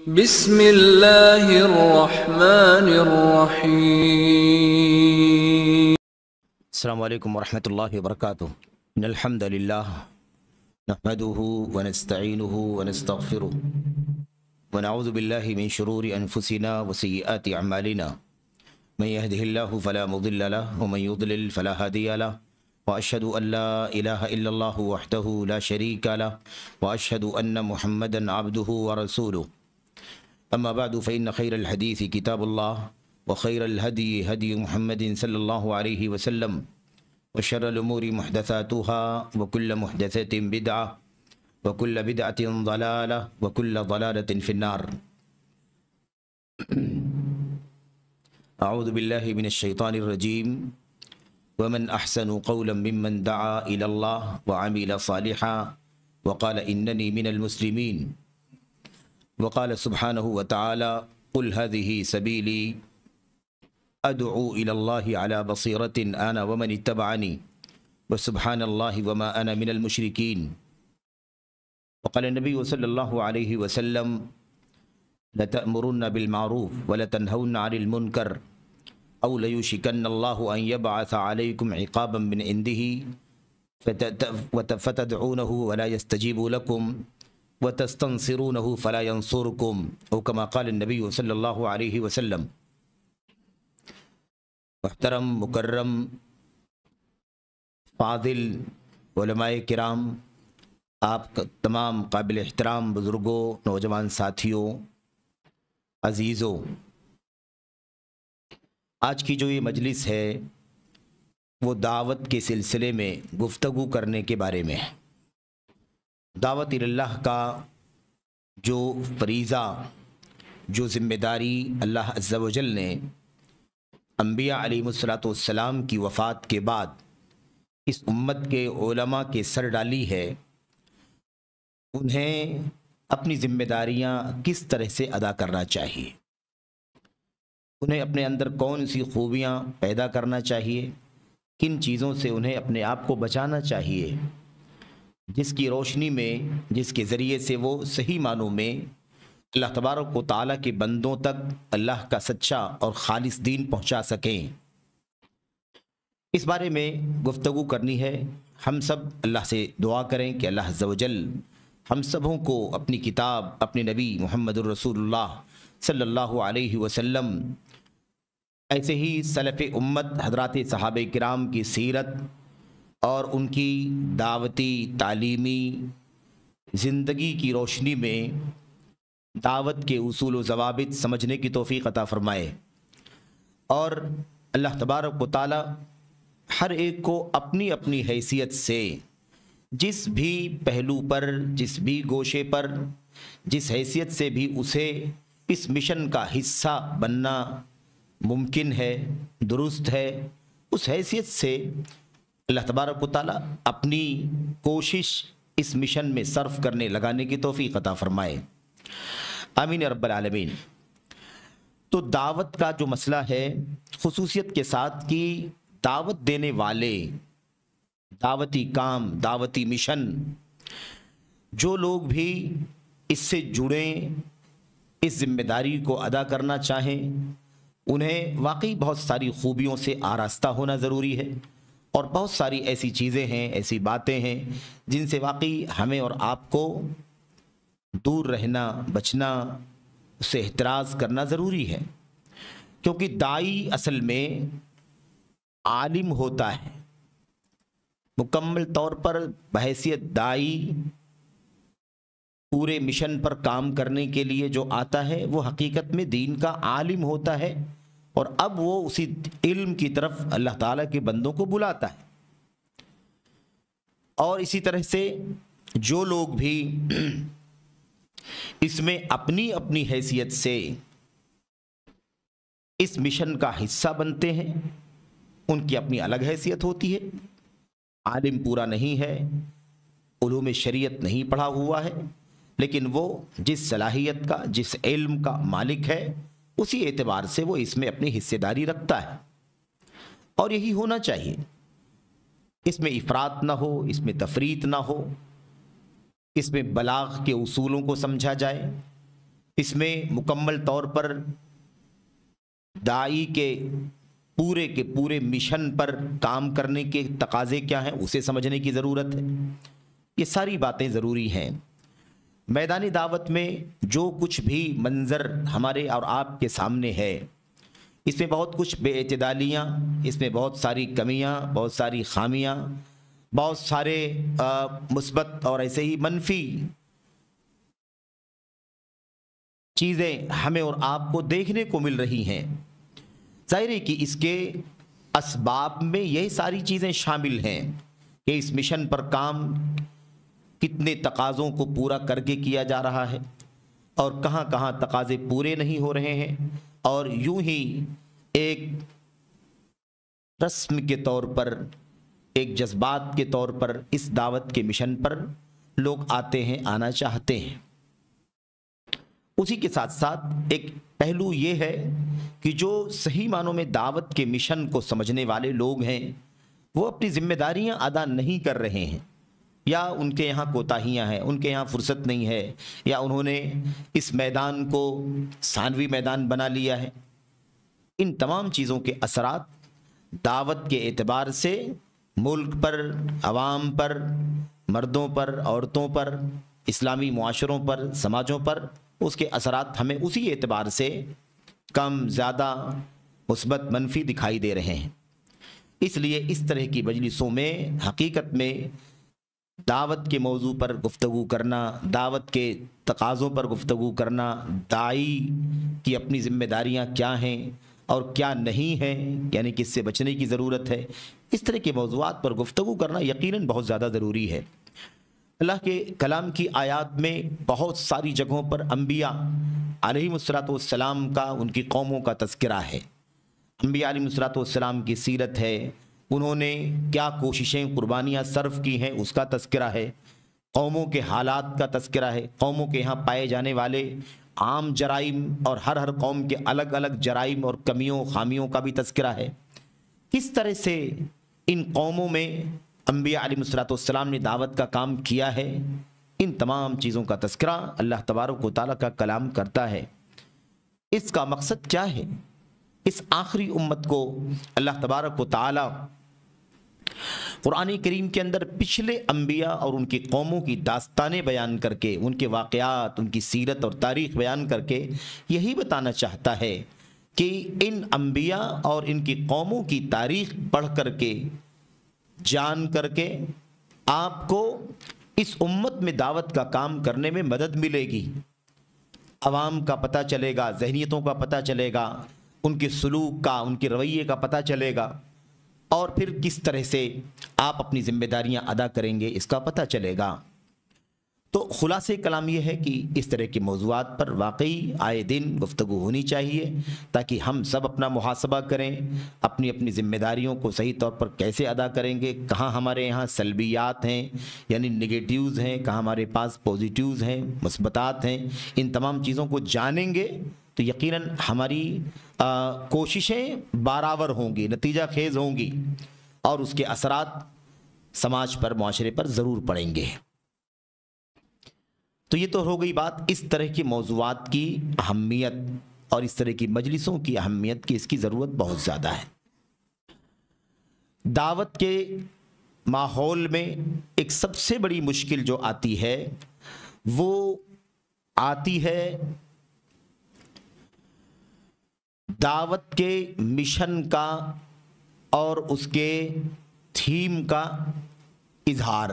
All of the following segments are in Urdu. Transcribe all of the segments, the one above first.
بسم اللہ الرحمن الرحیم۔ السلام علیکم ورحمۃ اللہ وبرکاتہ۔ ان الحمد للہ نحمده ونستعینه ونستغفره ونعوذ باللہ من شرور انفسنا وسیئات اعمالنا من يهده الله فلا مضل له ومن يضلل فلا هادي له واشهد ان لا اله الا الله وحده لا شريك له واشهد ان محمدا عبده ورسوله اما بعد فان خير الحديث كتاب الله وخير الهدي هدي محمد صلى الله عليه وسلم وشر الأمور محدثاتها وكل محدثة بدعة وكل بدعة ضلالة وكل ضلالة في النار۔ أعوذ بالله من الشيطان الرجيم۔ ومن أحسن قولا ممن دعا إلى الله وعمل صالحا وقال إنني من المسلمين، وقال سبحانه وتعالى قل هذه سبيلي أدعو إلى الله على بصيرة أنا ومن اتبعني وسبحان الله وما أنا من المشركين۔ وقال النبي صلى الله عليه وسلم لتأمرن بالمعروف ولتنهون عن المنكر أو ليوشكن الله أن يبعث عليكم عقابا من عنده فتدعونه ولا يستجيب لكم وتستنصرونه فلا ينصركم أو كما قال النبي صلى الله عليه وسلم۔ محترم مکرم فاضل علماء کرام، آپ تمام قابل احترام بزرگوں، نوجوان ساتھیوں، عزیزوں، آج کی جو یہ مجلس ہے وہ دعوت کے سلسلے میں گفتگو کرنے کے بارے میں ہے۔ دعوت اللہ کا جو فریضہ، جو ذمہ داری اللہ عز و جل نے انبیاء علیہ السلام کی وفات کے بعد اس امت کے علماء کے سر ڈالی ہے، انہیں اپنی ذمہ داریاں کس طرح سے ادا کرنا چاہیے، انہیں اپنے اندر کون سی خوبیاں پیدا کرنا چاہیے، کن چیزوں سے انہیں اپنے آپ کو بچانا چاہیے، جس کی روشنی میں، جس کے ذریعے سے وہ صحیح معنوں میں اللہ تبارک و تعالیٰ کے بندوں تک اللہ کا سچا اور خالص دین پہنچا سکیں، اس بارے میں گفتگو کرنی ہے۔ ہم سب اللہ سے دعا کریں کہ اللہ عز و جل ہم سبوں کو اپنی کتاب، اپنے نبی محمد الرسول اللہ صلی اللہ علیہ وسلم، ایسے ہی سلف امت حضرات صحابہ کرام کی سیرت اور ان کی دعوتی تعلیمی زندگی کی روشنی میں دعوت کے اصول و ضوابط سمجھنے کی توفیق عطا فرمائے، اور اللہ تبارک و تعالی ہر ایک کو اپنی اپنی حیثیت سے جس بھی پہلو پر، جس بھی گوشے پر، جس حیثیت سے بھی اسے اس مشن کا حصہ بننا ممکن ہے، درست ہے، اس حیثیت سے اللہ تبارک و تعالی اپنی کوشش اس مشن میں صرف کرنے لگانے کی توفیق عطا فرمائے، آمین رب العالمین۔ تو دعوت کا جو مسئلہ ہے، خصوصیت کے ساتھ کہ دعوت دینے والے، دعوتی کام، دعوتی مشن، جو لوگ بھی اس سے جڑیں، اس ذمہ داری کو ادا کرنا چاہیں، انہیں واقعی بہت ساری خوبیوں سے آراستہ ہونا ضروری ہے، اور بہت ساری ایسی چیزیں ہیں، ایسی باتیں ہیں جن سے واقعی ہمیں اور آپ کو دور رہنا، بچنا، اس سے احتراز کرنا ضروری ہے، کیونکہ داعی اصل میں عالم ہوتا ہے، مکمل طور پر بحیثیت داعی پورے مشن پر کام کرنے کے لیے جو آتا ہے وہ حقیقت میں دین کا عالم ہوتا ہے، اور اب وہ اسی علم کی طرف اللہ تعالیٰ کے بندوں کو بلاتا ہے۔ اور اسی طرح سے جو لوگ بھی اس میں اپنی اپنی حیثیت سے اس مشن کا حصہ بنتے ہیں، ان کی اپنی الگ حیثیت ہوتی ہے۔ عالم پورا نہیں ہے، علوم شریعت نہیں پڑھا ہوا ہے، لیکن وہ جس صلاحیت کا، جس علم کا مالک ہے، اسی اعتبار سے وہ اس میں اپنی حصے داری رکھتا ہے، اور یہی ہونا چاہیے۔ اس میں افراط نہ ہو، اس میں تفریط نہ ہو، اس میں بلاغ کے اصولوں کو سمجھا جائے، اس میں مکمل طور پر داعی کے پورے مشن پر کام کرنے کے تقاضے کیا ہیں اسے سمجھنے کی ضرورت ہے. یہ ساری باتیں ضروری ہیں. میدانی دعوت میں جو کچھ بھی منظر ہمارے اور آپ کے سامنے ہے اس میں بہت کچھ بے اعتدالیاں، اس میں بہت ساری کمیاں، بہت ساری خامیاں، بہت سارے مثبت اور ایسے ہی منفی چیزیں ہمیں اور آپ کو دیکھنے کو مل رہی ہیں. ظاہر ہے کہ اس کے اسباب میں یہی ساری چیزیں شامل ہیں کہ اس مشن پر کام کتنے تقاضوں کو پورا کر کے کیا جا رہا ہے اور کہاں کہاں تقاضے پورے نہیں ہو رہے ہیں، اور یوں ہی ایک رسم کے طور پر، ایک جذبات کے طور پر اس دعوت کے مشن پر لوگ آتے ہیں، آنا چاہتے ہیں. اسی کے ساتھ ساتھ ایک پہلو یہ ہے کہ جو صحیح معنوں میں دعوت کے مشن کو سمجھنے والے لوگ ہیں وہ اپنی ذمہ داریاں ادا نہیں کر رہے ہیں، یا ان کے یہاں کوتاہیاں ہیں، ان کے یہاں فرصت نہیں ہے، یا انہوں نے اس میدان کو ثانوی میدان بنا لیا ہے. ان تمام چیزوں کے اثرات دعوت کے اعتبار سے ملک پر، عوام پر، مردوں پر، عورتوں پر، اسلامی معاشروں پر، سماجوں پر اس کے اثرات ہمیں اسی اعتبار سے کم زیادہ مثبت منفی دکھائی دے رہے ہیں. اس لیے اس طرح کی مجلسوں میں حقیقت میں دعوت کے موضوع پر گفتگو کرنا، دعوت کے تقاضوں پر گفتگو کرنا، داعی کی اپنی ذمہ داریاں کیا ہیں اور کیا نہیں ہیں، یعنی کس سے بچنے کی ضرورت ہے، اس طرح کے موضوعات پر گفتگو کرنا یقیناً بہت زیادہ ضروری ہے. اللہ کے کلام کی آیات میں بہت ساری جگہوں پر انبیاء علیہم الصلوۃ والسلام کا، ان کی قوموں کا تذکرہ ہے. انبیاء علیہم الصلوۃ والسلام کی سیرت ہے، انہوں نے کیا کوششیں، قربانیاں صرف کی ہیں اس کا تذکرہ ہے. قوموں کے حالات کا تذکرہ ہے، قوموں کے یہاں پائے جانے والے عام جرائم اور ہر قوم کے الگ الگ جرائم اور کمیوں خامیوں کا بھی تذکرہ ہے. کس طرح سے ان قوموں میں انبیاء علیہ الصلوۃ والسلام نے دعوت کا کام کیا ہے، ان تمام چیزوں کا تذکرہ اللہ تبارک و تعالیٰ کا کلام کرتا ہے. اس کا مقصد کیا ہے؟ اس آخری امت کو اللہ تبارک و تعالیٰ قرآن کریم کے اندر پچھلے انبیاء اور ان کی قوموں کی داستانیں بیان کر کے، ان کے واقعات، ان کی سیرت اور تاریخ بیان کر کے یہی بتانا چاہتا ہے کہ ان انبیاء اور ان کی قوموں کی تاریخ پڑھ کر کے، جان کر کے آپ کو اس امت میں دعوت کا کام کرنے میں مدد ملے گی. عوام کا پتہ چلے گا، ذہنیتوں کا پتہ چلے گا، ان کے سلوک کا، ان کے رویے کا پتہ چلے گا، اور پھر کس طرح سے آپ اپنی ذمہ داریاں ادا کریں گے اس کا پتہ چلے گا. تو خلاصہ کلام یہ ہے کہ اس طرح کے موضوعات پر واقعی آئے دن گفتگو ہونی چاہیے تاکہ ہم سب اپنا محاسبہ کریں، اپنی اپنی ذمہ داریوں کو صحیح طور پر کیسے ادا کریں گے، کہاں ہمارے یہاں سلبیات ہیں یعنی نگیٹیوز ہیں، کہاں ہمارے پاس پوزیٹیوز ہیں، مثبتات ہیں. ان تمام چیزوں کو جانیں گے تو یقیناً ہماری کوششیں برابر ہوں گی، نتیجہ خیز ہوں گی، اور اس کے اثرات سماج پر، معاشرے پر ضرور پڑیں گے. تو یہ تو ہو گئی بات اس طرح کے موضوعات کی اہمیت اور اس طرح کی مجلسوں کی اہمیت کی، اس کی ضرورت بہت زیادہ ہے. دعوت کے ماحول میں ایک سب سے بڑی مشکل جو آتی ہے وہ آتی ہے دعوت کے مشن کا اور اس کے تھیم کا اظہار.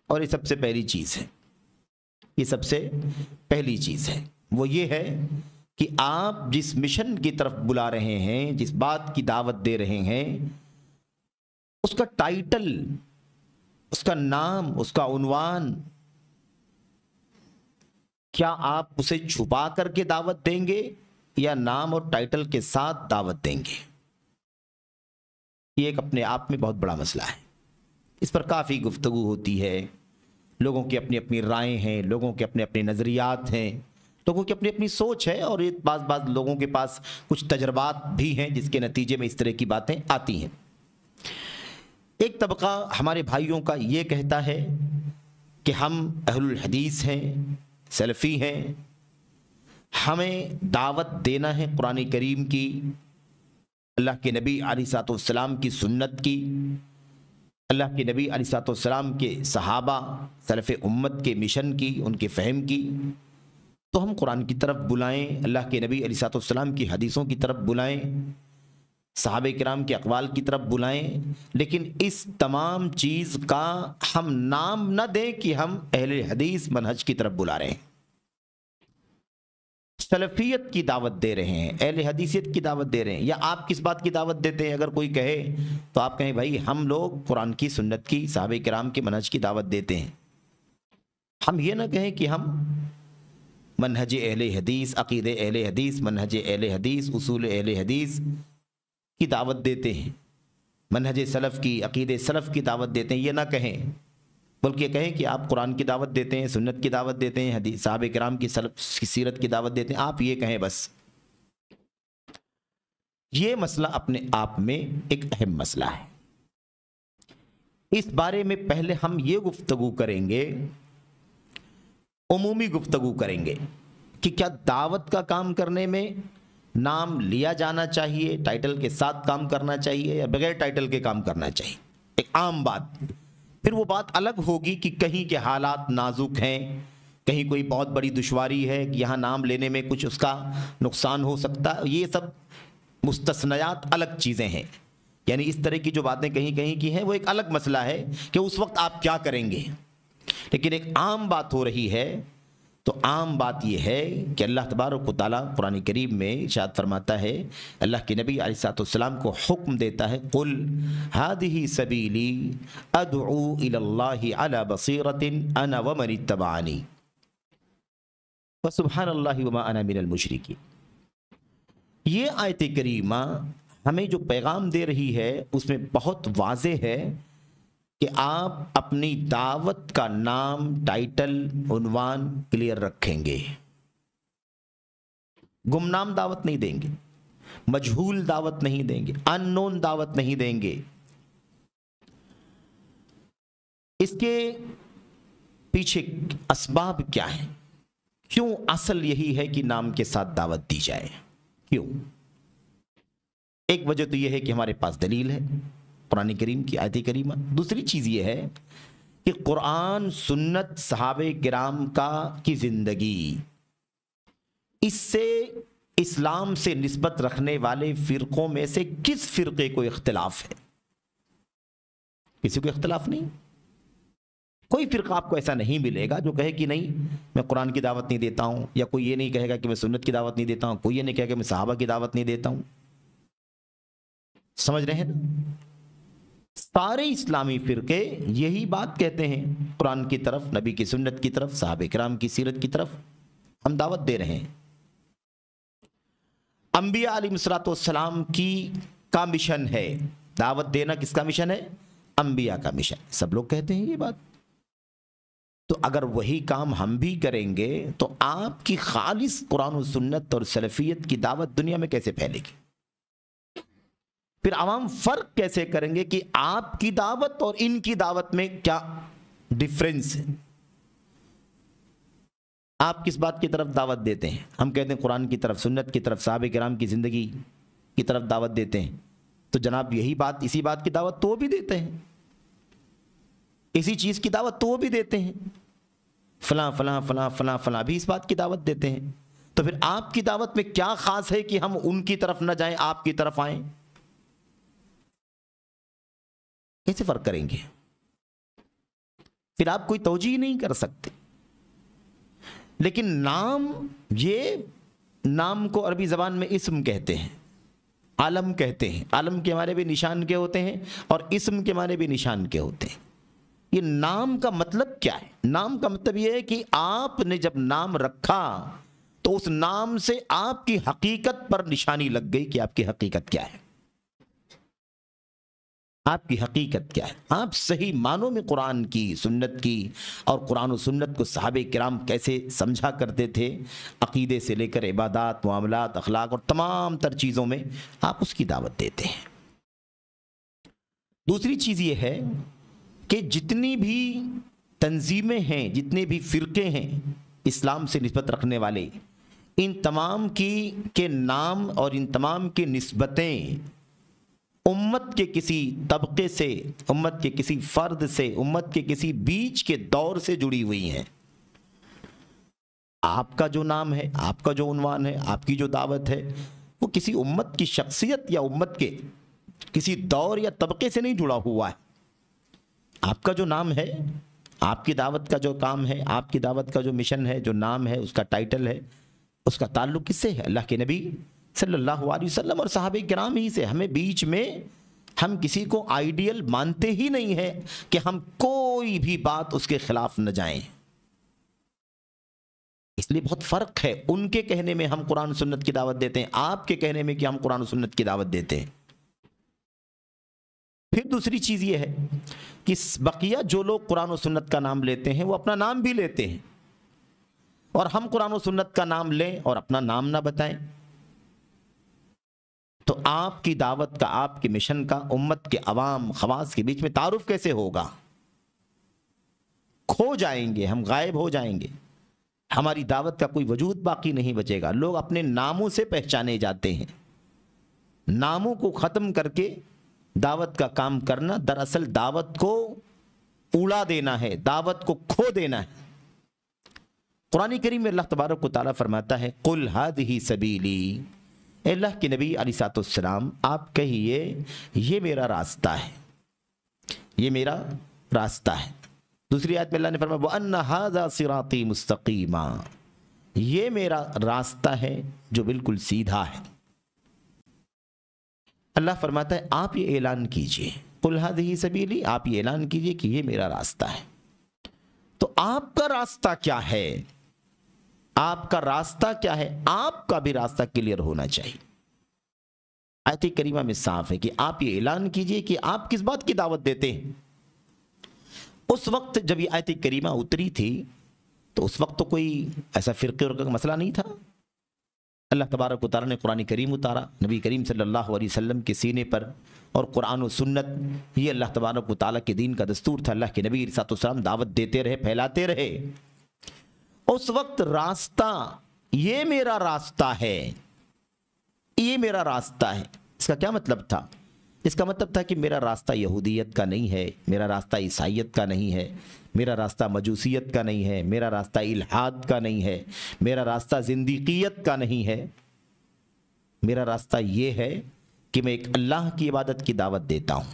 اور یہ سب سے پہلی چیز ہے، یہ سب سے پہلی چیز ہے، وہ یہ ہے کہ آپ جس مشن کی طرف بلا رہے ہیں، جس بات کی دعوت دے رہے ہیں، اس کا ٹائٹل، اس کا نام، اس کا عنوان، کیا آپ اسے چھپا کر کے دعوت دیں گے یا نام اور ٹائٹل کے ساتھ دعوت دیں گے؟ یہ ایک اپنے آپ میں بہت بڑا مسئلہ ہے. اس پر کافی گفتگو ہوتی ہے، لوگوں کی اپنی اپنی رائے ہیں، لوگوں کے اپنے اپنے نظریات ہیں، لوگوں کی اپنی اپنی سوچ ہے، اور یہ بعض لوگوں کے پاس کچھ تجربات بھی ہیں جس کے نتیجے میں اس طرح کی باتیں آتی ہیں. ایک طبقہ ہمارے بھائیوں کا یہ کہتا ہے کہ ہم اہل الحدیث ہیں، سلفی ہیں، ہمیں دعوت دینا ہے قرآن کریم کی، اللہ کے نبی علیہ السلام کی سنت کی، اللہ کے نبی علیہ السلام کے صحابہ سلف امت کے مشن کی، ان کے فہم کی، تو ہم قرآن کی طرف بلائیں، اللہ کے نبی علیہ السلام کی حدیثوں کی طرف بلائیں، صحابہ کرام کے اقوال کی طرف بلائیں، لیکن اس تمام چیز کا ہم نام نہ دیں کہ ہم اہل حدیث منہج کی طرف بلا رہے ہیں، سلفیت کی دعوت دے رہے ہیں، اہل حدیثیت کی دعوت دے رہے ہیں۔ یا آپ کس بات کی دعوت دیتے ہیں؟ اگر کوئی کہے تو آپ کہیں بھائی ہم لوگ قرآن کی، سنت کی، صحابہ کرام کے منہج کی دعوت دیتے ہیں۔ ہم یہ نہ کہیں کہ ہم منہج اہل حدیث، عقیدہ اہل حدیث، منہج اہل حدیث، اصول اہل حدیث کی دعوت دیتے ہیں، منہج سلف کی، عقیدہ سلف کی دعوت دیتے ہیں، یہ نہ کہیں، بلکہ کہیں کہ آپ قرآن کی دعوت دیتے ہیں، سنت کی دعوت دیتے ہیں، حدیث صحابہ کرام کی سلف کی سیرت کی دعوت دیتے ہیں، آپ یہ کہیں بس۔ یہ مسئلہ اپنے آپ میں ایک اہم مسئلہ ہے۔ اس بارے میں پہلے ہم یہ گفتگو کریں گے، عمومی گفتگو کریں گے کہ کیا دعوت کا کام کرنے میں نام لیا جانا چاہیے، ٹائٹل کے ساتھ کام کرنا چاہیے یا بغیر ٹائٹل کے کام کرنا چاہیے، ایک عام بات۔ پھر وہ بات الگ ہوگی کہ کہیں کے حالات نازک ہیں، کہیں کوئی بہت بڑی دشواری ہے کہ یہاں نام لینے میں کچھ اس کا نقصان ہو سکتا ہے، یہ سب مستثنیات الگ چیزیں ہیں، یعنی اس طرح کی جو باتیں کہیں کہیں کی ہیں وہ ایک الگ مسئلہ ہے کہ اس وقت آپ کیا کریں گے۔ لیکن ایک عام بات ہو رہی ہے، تو عام بات یہ ہے کہ اللہ تبارک و تعالیٰ قرآن کریم میں ارشاد فرماتا ہے، اللہ کے نبی علیہ السلام کو حکم دیتا ہے، قل هذه سبیلی ادعو الی اللہ علی بصیرۃ انا ومن اتبعنی وسبحان اللہ وما انا من المشرکین۔ یہ آیت کریمہ ہمیں جو پیغام دے رہی ہے اس میں بہت واضح ہے کہ آپ اپنی دعوت کا نام، ٹائٹل، عنوان کلیئر رکھیں گے، گمنام دعوت نہیں دیں گے، مجہول دعوت نہیں دیں گے، ان نون دعوت نہیں دیں گے۔ اس کے پیچھے اسباب کیا ہیں؟ کیوں اصل یہی ہے کہ نام کے ساتھ دعوت دی جائے؟ کیوں؟ ایک وجہ تو یہ ہے کہ ہمارے پاس دلیل ہے، قرآن کریم کی آیت کریمہ۔ دوسری چیز یہ ہے کہ قرآن، سنت، صحابہ کرام کی زندگی، اس سے اسلام سے نسبت رکھنے والے فرقوں میں سے کس فرقے کو اختلاف ہے؟ کسی کو اختلاف نہیں۔ کوئی فرقہ آپ کو ایسا نہیں ملے گا جو کہے کہ نہیں میں قرآن کی دعوت نہیں دیتا ہوں، یا کوئی یہ نہیں کہے گا کہ میں سنت کی دعوت نہیں دیتا ہوں، کوئی یہ نہیں کہے گا کہ میں صحابہ کی دعوت نہیں دیتا ہوں۔ سمجھ رہے ہیں نا؟ سارے اسلامی فرقے یہی بات کہتے ہیں، قرآن کی طرف، نبی کی سنت کی طرف، صحابہ کرام کی سیرت کی طرف ہم دعوت دے رہے ہیں۔ انبیاء علیہ السلام کا مشن ہے دعوت دینا۔ کس کا مشن ہے؟ انبیاء کا مشن۔ سب لوگ کہتے ہیں یہ بات۔ تو اگر وہی کام ہم بھی کریں گے تو آپ کی خالص قرآن و سنت اور سلفیت کی دعوت دنیا میں کیسے پھیلے گی؟ پھر عوام فرق کیسے کریں گے کہ آپ کی دعوت اور ان کی دعوت میں کیا ڈفرنس ہے؟ آپ کس بات کی طرف دعوت دیتے ہیں؟ ہم کہتے ہیں قرآن کی طرف، سنت کی طرف، صحابہ کرام کی زندگی کی طرف دعوت دیتے ہیں، تو جناب یہی بات، اسی بات کی دعوت تو وہ بھی دیتے ہیں، اسی چیز کی دعوت تو وہ بھی دیتے ہیں، فلاں فلاں فلاں فلاں فلاں بھی اس بات کی دعوت دیتے ہیں۔ تو پھر آپ کی دعوت میں کیا خاص ہے کہ ہم ان کی طرف نہ جائیں، آپ کی طرف آئیں؟ کیسے فرق کریں گے؟ پھر آپ کوئی توجیہ نہیں کر سکتے۔ لیکن نام، یہ نام کو عربی زبان میں اسم کہتے ہیں، علم کہتے ہیں۔ علم کے معنی بھی نشان کے ہوتے ہیں اور اسم کے معنی بھی نشان کے ہوتے ہیں۔ یہ نام کا مطلب کیا ہے؟ نام کا مطلب یہ ہے کہ آپ نے جب نام رکھا تو اس نام سے آپ کی حقیقت پر نشانی لگ گئی کہ آپ کی حقیقت کیا ہے، آپ کی حقیقت کیا ہے، آپ صحیح معنوں میں قرآن کی، سنت کی، اور قرآن و سنت کو صحابہ کرام کیسے سمجھا کرتے تھے، عقیدے سے لے کر عبادات، معاملات، اخلاق اور تمام تر چیزوں میں آپ اس کی دعوت دیتے ہیں۔ دوسری چیز یہ ہے کہ جتنی بھی تنظیمیں ہیں، جتنے بھی فرقے ہیں اسلام سے نسبت رکھنے والے، ان تمام کے نام اور ان تمام کی نسبتیں امت کے کسی طبقے سے، امت کے کسی فرد سے، امت کے کسی بیچ کے دور سے جڑی ہوئی ہیں۔ آپ کا جو نام ہے، آپ کا جو عنوان ہے، آپ کی جو دعوت ہے، وہ کسی امت کی شخصیت یا امت کے کسی دور یا طبقے سے نہیں جڑا ہوا ہے۔ آپ کا جو نام ہے، آپ کی دعوت کا جو کام ہے، آپ کی دعوت کا جو مشن ہے، جو نام ہے، اس کا ٹائٹل ہے، اس کا تعلق کس سے ہے؟ اللہ کے نبی صلی اللہ علیہ وسلم اور صحابہ کرام ہی سے۔ ہمیں بیچ میں ہم کسی کو آئیڈیل مانتے ہی نہیں ہیں کہ ہم کوئی بھی بات اس کے خلاف نہ جائیں۔ اس لیے بہت فرق ہے ان کے کہنے میں ہم قرآن و سنت کی دعوت دیتے ہیں، آپ کے کہنے میں کہ ہم قرآن و سنت کی دعوت دیتے ہیں۔ پھر دوسری چیز یہ ہے کہ بقیہ جو لوگ قرآن و سنت کا نام لیتے ہیں وہ اپنا نام بھی لیتے ہیں، اور ہم قرآن و سنت کا نام لیں اور اپنا نام نہ بتائیں، تو آپ کی دعوت کا، آپ کے مشن کا امت کے عوام خواص کے بیچ میں تعارف کیسے ہوگا؟ کھو جائیں گے، ہم غائب ہو جائیں گے، ہماری دعوت کا کوئی وجود باقی نہیں بچے گا۔ لوگ اپنے ناموں سے پہچانے جاتے ہیں۔ ناموں کو ختم کر کے دعوت کا کام کرنا دراصل دعوت کو اڑا دینا ہے، دعوت کو کھو دینا ہے۔ قرآن کریم میں اللہ تبارک و تعالیٰ فرماتا ہے قُلْ هَذِهِ سَبِيلِي، اے اللہ کے نبی علیہ السلام آپ کہیے یہ میرا راستہ ہے، یہ میرا راستہ ہے۔ دوسری آیت میں اللہ نے فرمایا وَأَنَّ هَذَا صِرَاطِي مُسْتَقِيمًا، یہ میرا راستہ ہے جو بالکل سیدھا ہے۔ اللہ فرماتا ہے آپ یہ اعلان کیجئے، قُلْ هَذِهِ سَبِيلِي، آپ یہ اعلان کیجئے کہ یہ میرا راستہ ہے۔ تو آپ کا راستہ کیا ہے؟ آپ کا راستہ کیا ہے؟ آپ کا بھی راستہ کلیئر ہونا چاہیے۔ آیت کریمہ میں صاف ہے کہ آپ یہ اعلان کیجئے کہ آپ کس بات کی دعوت دیتے ہیں۔ اس وقت جب یہ آیت کریمہ اتری تھی تو اس وقت تو کوئی ایسا فرقے کا مسئلہ نہیں تھا۔ اللہ تبارک و تعالیٰ نے قرآن کریم اتارا نبی کریم صلی اللہ علیہ وسلم کے سینے پر، اور قرآن و سنت یہ اللہ تبارک و تعالیٰ کے دین کا دستور تھا۔ اللہ کے نبی علیہ السلام دعوت دیتے رہے، پھیلاتے رہے۔ اس وقت راستہ، یہ میرا راستہ ہے، یہ میرا راستہ ہے، اس کا کیا مطلب تھا؟ اس کا مطلب تھا کہ میرا راستہ یہودیت کا نہیں ہے، میرا راستہ عیسائیت کا نہیں ہے، میرا راستہ مجوسیت کا نہیں ہے، میرا راستہ الحاد کا نہیں ہے، میرا راستہ زندیقیت کا نہیں ہے۔ میرا راستہ یہ ہے کہ میں ایک اللہ کی عبادت کی دعوت دیتا ہوں۔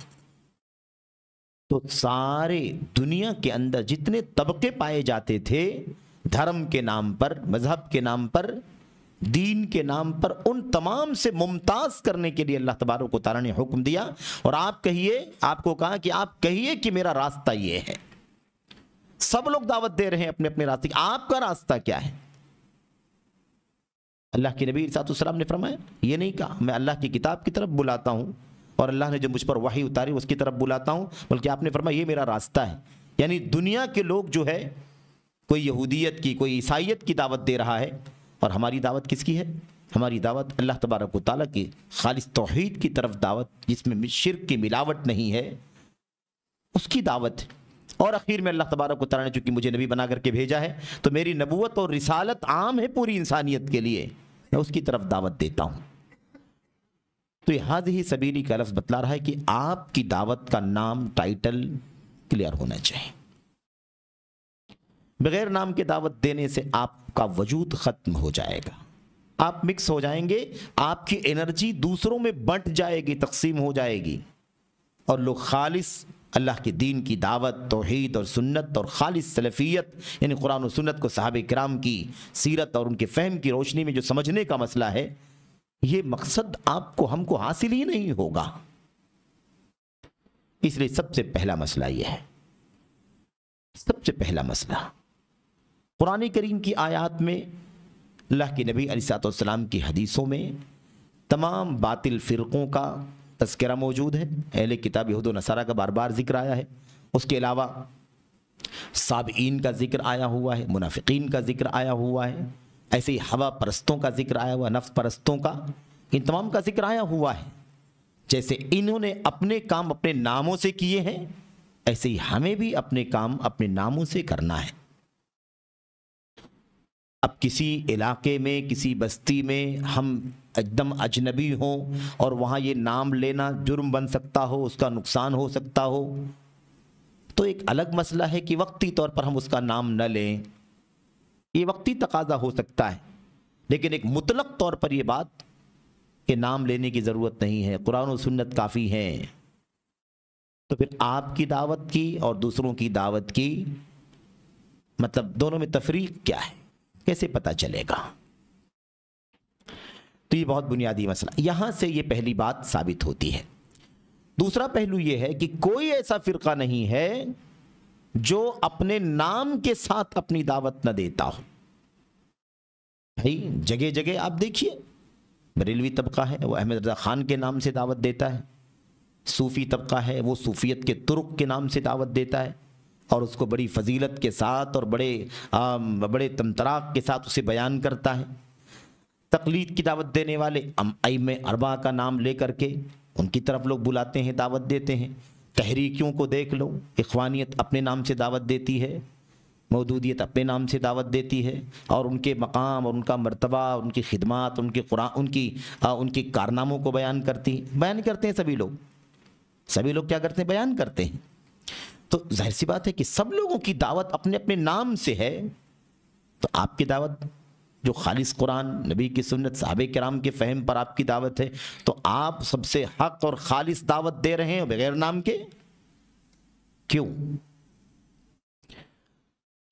تو سارے دنیا کے اندر جتنے طبقے پائے جاتے تھے دھرم کے نام پر، مذہب کے نام پر، دین کے نام پر، ان تمام سے ممتاز کرنے کے لیے اللہ تبارک و تعالیٰ نے حکم دیا، اور آپ کہیے، آپ کو کہا کہ آپ کہیے کہ میرا راستہ یہ ہے۔ سب لوگ دعوت دے رہے ہیں اپنے اپنے راستے کی، آپ کا راستہ کیا ہے؟ اللہ کے نبی صلی اللہ علیہ وسلم نے فرمایا، یہ نہیں کہا میں اللہ کی کتاب کی طرف بلاتا ہوں اور اللہ نے جو مجھ پر وحی اتاری اس کی طرف بلاتا ہوں، بلکہ آپ نے فرمایا یہ میرا راستہ ہے۔ یعنی دنیا کے لوگ جو ہے کوئی یہودیت کی، کوئی عیسائیت کی دعوت دے رہا ہے، اور ہماری دعوت کس کی ہے؟ ہماری دعوت اللہ تبارک و تعالیٰ کی خالص توحید کی طرف دعوت، جس میں شرک کی ملاوٹ نہیں ہے، اس کی دعوت ہے۔ اور اخیر میں اللہ تبارک و تعالیٰ نے چونکہ مجھے نبی بنا کر کے بھیجا ہے تو میری نبوت اور رسالت عام ہے پوری انسانیت کے لیے، میں اس کی طرف دعوت دیتا ہوں۔ تو یہ ہذہ سبیلی کا لفظ بتلا رہا ہے کہ آپ کی دعوت کا نام، ٹائٹل کلیئر ہونا چاہیے۔ بغیر نام کے دعوت دینے سے آپ کا وجود ختم ہو جائے گا، آپ مکس ہو جائیں گے، آپ کی انرجی دوسروں میں بٹ جائے گی، تقسیم ہو جائے گی، اور لوگ خالص اللہ کے دین کی دعوت، توحید اور سنت اور خالص سلفیت یعنی قرآن و سنت کو صحابہ کرام کی سیرت اور ان کے فہم کی روشنی میں جو سمجھنے کا مسئلہ ہے، یہ مقصد آپ کو، ہم کو حاصل ہی نہیں ہوگا۔ اس لیے سب سے پہلا مسئلہ یہ ہے، سب سے پہلا مسئلہ قرآن کریم کی آیات میں، اللہ کے نبی علیہ السلام کی حدیثوں میں تمام باطل فرقوں کا تذکرہ موجود ہے۔ اہل کتاب یہود و نصارہ کا بار بار ذکر آیا ہے، اس کے علاوہ سابئین کا ذکر آیا ہوا ہے، منافقین کا ذکر آیا ہوا ہے، ایسے ہی ہوا پرستوں کا ذکر آیا ہوا ہے، نفس پرستوں کا، ان تمام کا ذکر آیا ہوا ہے۔ جیسے انہوں نے اپنے کام اپنے ناموں سے کیے ہیں، ایسے ہی ہمیں بھی اپنے کام اپنے ناموں سے کرنا ہے۔ اب کسی علاقے میں کسی بستی میں ہم ایک دم اجنبی ہوں اور وہاں یہ نام لینا جرم بن سکتا ہو، اس کا نقصان ہو سکتا ہو، تو ایک الگ مسئلہ ہے کہ وقتی طور پر ہم اس کا نام نہ لیں، یہ وقتی تقاضا ہو سکتا ہے، لیکن ایک مطلق طور پر یہ بات کہ نام لینے کی ضرورت نہیں ہے، قرآن و سنت کافی ہیں۔ تو پھر آپ کی دعوت کی اور دوسروں کی دعوت کی مطلب دونوں میں تفریق کیا ہے، کیسے پتہ چلے گا؟ تو یہ بہت بنیادی مسئلہ، یہاں سے یہ پہلی بات ثابت ہوتی ہے۔ دوسرا پہلو یہ ہے کہ کوئی ایسا فرقہ نہیں ہے جو اپنے نام کے ساتھ اپنی دعوت نہ دیتا ہو۔ بھائی جگہ جگہ آپ دیکھیے، بریلوی طبقہ ہے وہ احمد رضا خان کے نام سے دعوت دیتا ہے، صوفی طبقہ ہے وہ صوفیت کے طرق کے نام سے دعوت دیتا ہے اور اس کو بڑی فضیلت کے ساتھ اور بڑے تمطراق کے ساتھ اسے بیان کرتا ہے۔ تقلید کی دعوت دینے والے ائمہ اربعہ کا نام لے کر کے ان کی طرف لوگ بلاتے ہیں، دعوت دیتے ہیں۔ تحریکیوں کو دیکھ لو، اخوانیت اپنے نام سے دعوت دیتی ہے، مودودیت اپنے نام سے دعوت دیتی ہے، اور ان کے مقام اور ان کا مرتبہ، ان کی خدمات، ان کی کارناموں کو بیان کرتے ہیں سبھی لوگ کیا کرتے ہیں؟ بیان کرتے ہیں۔ تو ظاہر سی بات ہے کہ سب لوگوں کی دعوت اپنے اپنے نام سے ہے، تو آپ کی دعوت جو خالص قرآن، نبی کی سنت، صحابہ کرام کے فہم پر آپ کی دعوت ہے، تو آپ سب سے حق اور خالص دعوت دے رہے ہیں بغیر نام کے، کیوں؟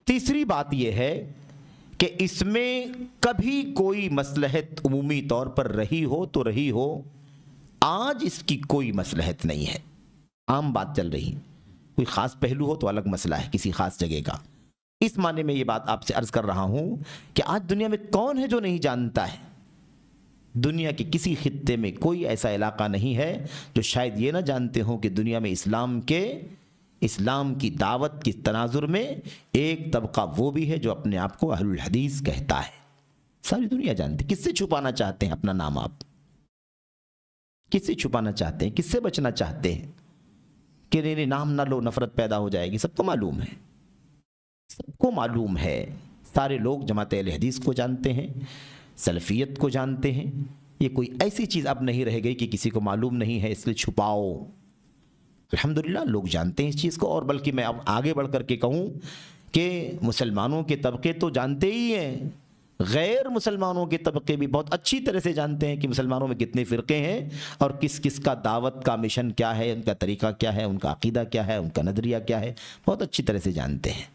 تیسری بات یہ ہے کہ اس میں کبھی کوئی مصلحت عمومی طور پر رہی ہو تو رہی ہو، آج اس کی کوئی مصلحت نہیں ہے، عام بات چل رہی، کوئی خاص پہلو ہو تو الگ مسئلہ ہے کسی خاص جگہ کا۔ اس معنی میں یہ بات آپ سے عرض کر رہا ہوں کہ آج دنیا میں کون ہے جو نہیں جانتا ہے؟ دنیا کے کسی خطے میں کوئی ایسا علاقہ نہیں ہے جو شاید یہ نہ جانتے ہوں کہ دنیا میں اسلام کی دعوت کی تناظر میں ایک طبقہ وہ بھی ہے جو اپنے آپ کو اہل الحدیث کہتا ہے۔ ساری دنیا جانتی۔ کس سے چھپانا چاہتے ہیں اپنا نام؟ آپ کس سے چھپانا چاہتے ہیں؟ کس سے بچنا چاہتے ہیں کہ نہیں نام نہ لو نفرت پیدا ہو جائے گی؟ سب کو معلوم ہے، سب کو معلوم ہے، سارے لوگ جماعت اہل حدیث کو جانتے ہیں، سلفیت کو جانتے ہیں۔ یہ کوئی ایسی چیز اب نہیں رہ گئی کہ کسی کو معلوم نہیں ہے اس لیے چھپاؤ۔ الحمدللہ لوگ جانتے ہیں اس چیز کو، اور بلکہ میں اب آگے بڑھ کر کے کہوں کہ مسلمانوں کے طبقے تو جانتے ہی ہیں، غیر مسلمانوں کے طبقے بھی بہت اچھی طرح سے جانتے ہیں کہ مسلمانوں میں کتنے فرقے ہیں اور کس کس کا دعوت کا مشن کیا ہے، ان کا طریقہ کیا ہے، ان کا عقیدہ کیا ہے، ان کا نظریہ کیا ہے، بہت اچھی طرح سے جانتے ہیں۔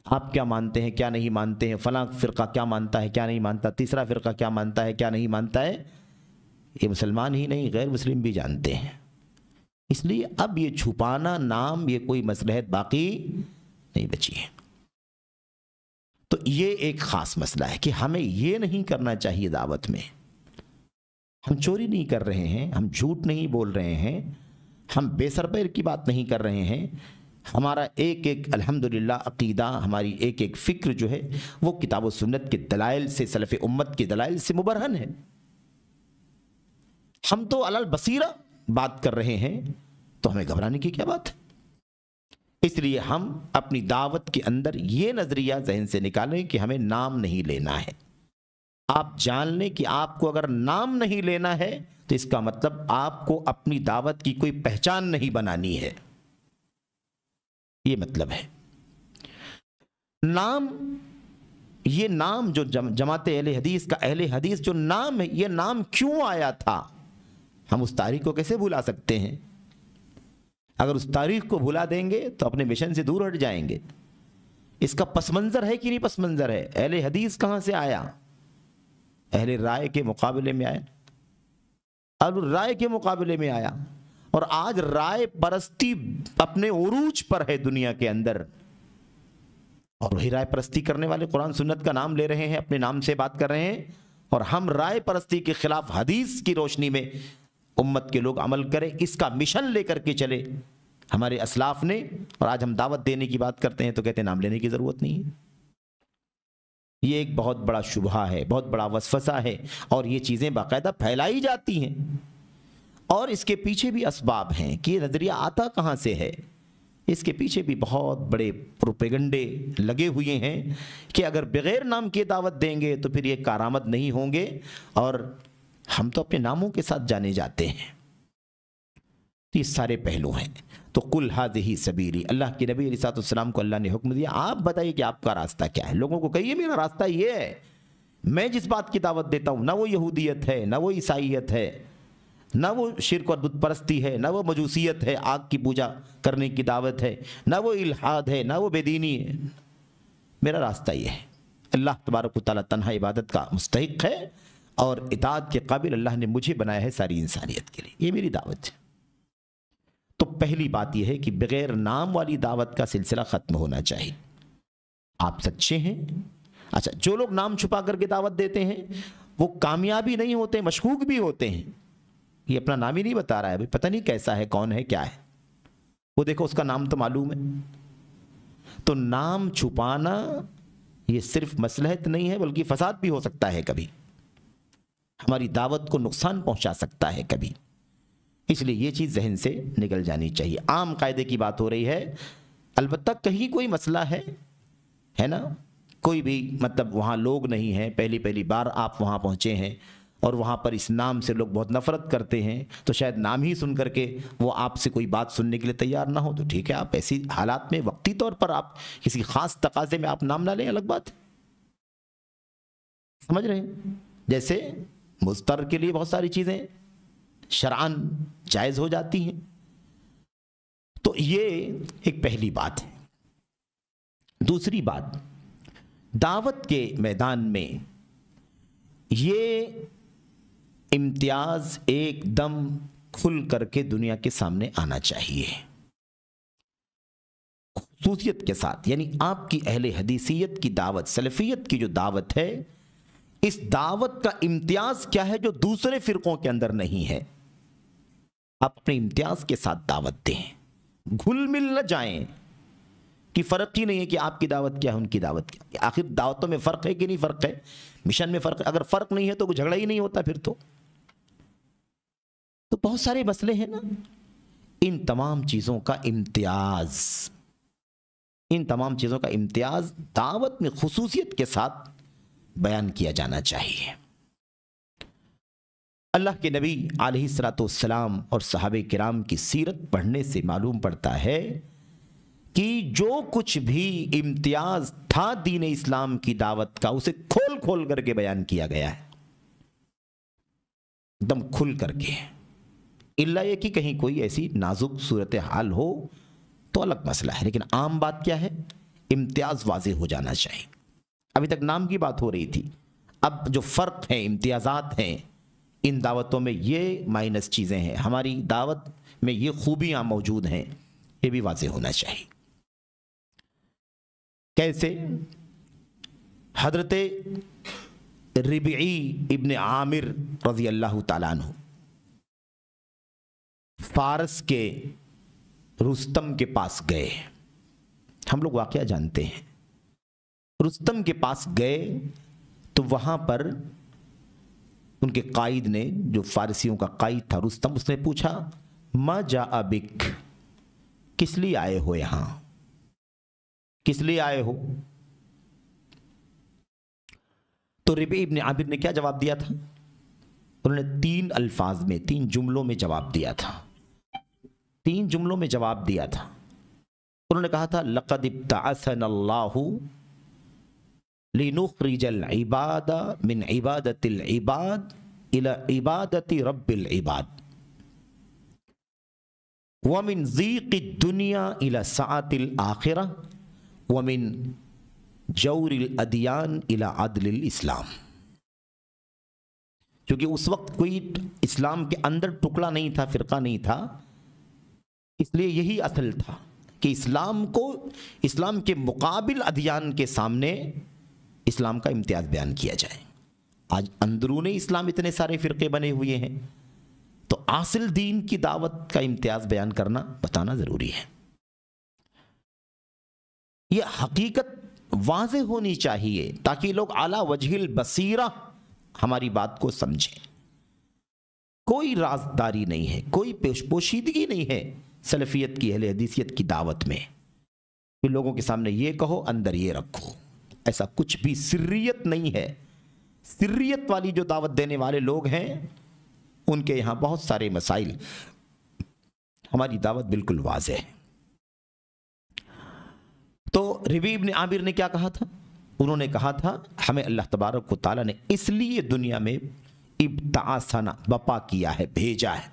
آپ کیا مانتے ہیں، کیا نہیں مانتے ہیں، فلاں فرقہ کیا مانتا ہے، کیا نہیں مانتا، تیسرا فرقہ کیا مانتا ہے، کیا نہیں مانتا ہے، یہ مسلمان ہی نہیں غیر مسلم بھی جانتے ہیں۔ اس لیے اب یہ چھپانا نام، یہ کوئی مصلحت باقی نہیں بچی ہے۔ تو یہ ایک خاص مسئلہ ہے کہ ہمیں یہ نہیں کرنا چاہیے دعوت میں۔ ہم چوری نہیں کر رہے ہیں، ہم جھوٹ نہیں بول رہے ہیں، ہم بے سرپیر کی بات نہیں کر رہے ہیں۔ ہمارا ایک ایک الحمدللہ عقیدہ، ہماری ایک ایک فکر جو ہے وہ کتاب و سنت کے دلائل سے، سلف امت کے دلائل سے مبرہن ہے۔ ہم تو علی البصیرہ بات کر رہے ہیں، تو ہمیں گھبرانے کی کیا بات ہے؟ اس لیے ہم اپنی دعوت کے اندر یہ نظریہ ذہن سے نکالیں کہ ہمیں نام نہیں لینا ہے۔ آپ جان لیں کہ آپ کو اگر نام نہیں لینا ہے تو اس کا مطلب آپ کو اپنی دعوت کی کوئی پہچان نہیں بنانی ہے، یہ مطلب ہے۔ نام، یہ نام جو جماعت اہل حدیث کا اہل حدیث جو نام ہے، یہ نام کیوں آیا تھا؟ ہم اس تاریخ کو کیسے بھلا سکتے ہیں؟ اگر اس تاریخ کو بھلا دیں گے تو اپنے مشن سے دور ہٹ جائیں گے۔ اس کا پس منظر ہے کہ نہیں پس منظر ہے؟ اہل حدیث کہاں سے آیا؟ اہل رائے کے مقابلے میں آیا، اہل رائے کے مقابلے میں آیا، اور آج رائے پرستی اپنے عروج پر ہے دنیا کے اندر، اور وہی رائے پرستی کرنے والے قرآن سنت کا نام لے رہے ہیں، اپنے نام سے بات کر رہے ہیں، اور ہم رائے پرستی کے خلاف حدیث کی روشنی میں امت کے لوگ عمل کریں، اس کا مشن لے کر کے چلے ہمارے اسلاف نے، اور آج ہم دعوت دینے کی بات کرتے ہیں تو کہتے ہیں نام لینے کی ضرورت نہیں ہے۔ یہ ایک بہت بڑا شبہہ ہے، بہت بڑا وسوسہ ہے، اور یہ چیزیں باقاعدہ پھیلائی جاتی ہیں، اور اس کے پیچھے بھی اسباب ہیں کہ یہ نظریہ آتا کہاں سے ہے۔ اس کے پیچھے بھی بہت بڑے پروپیگنڈے لگے ہوئے ہیں کہ اگر بغیر نام کی دعوت دیں گے تو پھر یہ کارآمد نہیں ہوں گے، اور ہم تو اپنے ناموں کے ساتھ جانے جاتے ہیں۔ یہ سارے پہلو ہیں۔ تو قل ھذہ سبیلی، اللہ کے نبی علیہ السلام کو اللہ نے حکم دیا آپ بتائیے کہ آپ کا راستہ کیا ہے، لوگوں کو کہیے میرا راستہ یہ ہے، میں جس بات کی دعوت دیتا ہوں نہ وہ یہودیت ہے، نہ وہ عیسائیت ہے، نہ وہ شرک اور بت پرستی ہے، نہ وہ مجوسیت ہے، آگ کی پوجا کرنے کی دعوت ہے، نہ وہ الحاد ہے، نہ وہ بے دینی ہے، میرا راستہ یہ ہے۔ اللہ تبارک و تعالیٰ تنہا عبادت کا مستحق ہے اور اطاعت کے قابل اللہ نے مجھے بنایا ہے ساری انسانیت کے لیے، یہ میری دعوت ہے۔ تو پہلی بات یہ ہے کہ بغیر نام والی دعوت کا سلسلہ ختم ہونا چاہیے۔ آپ سچے ہیں؟ اچھا، جو لوگ نام چھپا کر کے دعوت دیتے ہیں وہ کامیابی نہیں ہوتے، مشکوک بھی ہوتے ہیں۔ یہ اپنا نام ہی نہیں بتا رہا ہے، پتہ نہیں کیسا ہے، کون ہے، کیا ہے، وہ دیکھو اس کا نام تو معلوم ہے۔ تو نام چھپانا یہ صرف مصلحت نہیں ہے بلکہ فساد بھی ہو سکتا ہے، کبھی ہماری دعوت کو نقصان پہنچا سکتا ہے کبھی، اس لیے یہ چیز ذہن سے نکل جانی چاہیے۔ عام قاعدے کی بات ہو رہی ہے، البتہ کہیں کوئی مسئلہ ہے نا، کوئی بھی مطلب وہاں لوگ نہیں ہیں، پہلی بار آپ وہاں پہنچے ہیں اور وہاں پر اس نام سے لوگ بہت نفرت کرتے ہیں، تو شاید نام ہی سن کر کے وہ آپ سے کوئی بات سننے کے لیے تیار نہ ہو، تو ٹھیک ہے، آپ ایسی حالات میں وقتی طور پر آپ کسی خاص تقاضے میں آپ نام نہ لیں، الگ بات ہے، سمجھ رہے ہیں؟ جیسے مضطر کے لیے بہت ساری چیزیں شرعاً جائز ہو جاتی ہیں، تو یہ ایک پہلی بات ہے۔ دوسری بات، دعوت کے میدان میں یہ امتیاز ایک دم کھل کر کے دنیا کے سامنے آنا چاہیے، خصوصیت کے ساتھ، یعنی آپ کی اہل حدیثیت کی دعوت، سلفیت کی جو دعوت ہے، اس دعوت کا امتیاز کیا ہے جو دوسرے فرقوں کے اندر نہیں ہے، آپ اپنے امتیاز کے ساتھ دعوت دیں، گھل مل نہ جائیں کہ فرق ہی نہیں ہے کہ آپ کی دعوت کیا ہے، ان کی دعوت کیا ہے۔ آخر دعوتوں میں فرق ہے کہ نہیں فرق ہے، مشن میں فرق ہے، اگر فرق نہیں ہے تو کوئی جھگڑا ہی نہیں ہوتا، پھر تو بہت سارے مسئلے ہیں نا۔ ان تمام چیزوں کا امتیاز دعوت میں خصوصیت کے ساتھ بیان کیا جانا چاہیے۔ اللہ کے نبی علیہ الصلوۃ والسلام اور صحابہ کرام کی سیرت پڑھنے سے معلوم پڑتا ہے کہ جو کچھ بھی امتیاز تھا دین اسلام کی دعوت کا، اسے کھول کھول کر کے بیان کیا گیا ہے، دم کھل کر کے، الا یہ کہ کہیں کوئی ایسی نازک صورتحال ہو تو الگ مسئلہ ہے، لیکن عام بات کیا ہے، امتیاز واضح ہو جانا چاہیے۔ ابھی تک نام کی بات ہو رہی تھی، اب جو فرق ہیں، امتیازات ہیں، ان دعوتوں میں یہ مائنس چیزیں ہیں، ہماری دعوت میں یہ خوبیاں موجود ہیں، یہ بھی واضح ہونا چاہیے۔ کیسے؟ حضرت ربعی ابن عامر رضی اللہ تعالیٰ عنہ فارس کے رستم کے پاس گئے، ہم لوگ واقعہ جانتے ہیں، رستم کے پاس گئے تو وہاں پر ان کے قائد نے، جو فارسیوں کا قائد تھا رستم، اس نے پوچھا ما جاء بک، کس لیے آئے ہو یہاں، کس لیے آئے ہو؟ تو ربعی ابن عامر نے کیا جواب دیا تھا؟ انہوں نے 3 الفاظ میں، 3 جملوں میں جواب دیا تھا، 3 جملوں میں جواب دیا تھا۔ انہوں نے کہا تھا لقد ابتعثنا اللہ لنخرج العباد من عبادت العباد الى عبادت رب العباد ومن ضیق الدنیا الى سعۃ الآخرہ ومن جور الادیان الى عدل الاسلام۔ کیونکہ اس وقت کوئی اسلام کے اندر ٹکڑا نہیں تھا، فرقہ نہیں تھا، اس لیے یہی اصل تھا کہ اسلام کو، اسلام کے مقابل ادیان کے سامنے اسلام کا امتیاز بیان کیا جائے۔ آج اندرون اسلام اتنے سارے فرقے بنے ہوئے ہیں، تو اصل دین کی دعوت کا امتیاز بیان کرنا، بتانا ضروری ہے۔ یہ حقیقت واضح ہونی چاہیے تاکہ لوگ اعلیٰ وجہ البصیرہ ہماری بات کو سمجھیں۔ کوئی رازداری نہیں ہے، کوئی پوشیدگی نہیں ہے سلفیت کی، اہل حدیثیت کی دعوت میں کہ لوگوں کے سامنے یہ کہو، اندر یہ رکھو. ایسا کچھ بھی سریت نہیں ہے. سریت والی جو دعوت دینے والے لوگ ہیں ان کے یہاں بہت سارے مسائل. ہماری دعوت بالکل واضح ہے. تو ربیع ابن عامر نے کیا کہا تھا؟ انہوں نے کہا تھا ہمیں اللہ تبارک و تعالیٰ نے اس لیے دنیا میں ابتعاثنا بپا کیا ہے، بھیجا ہے.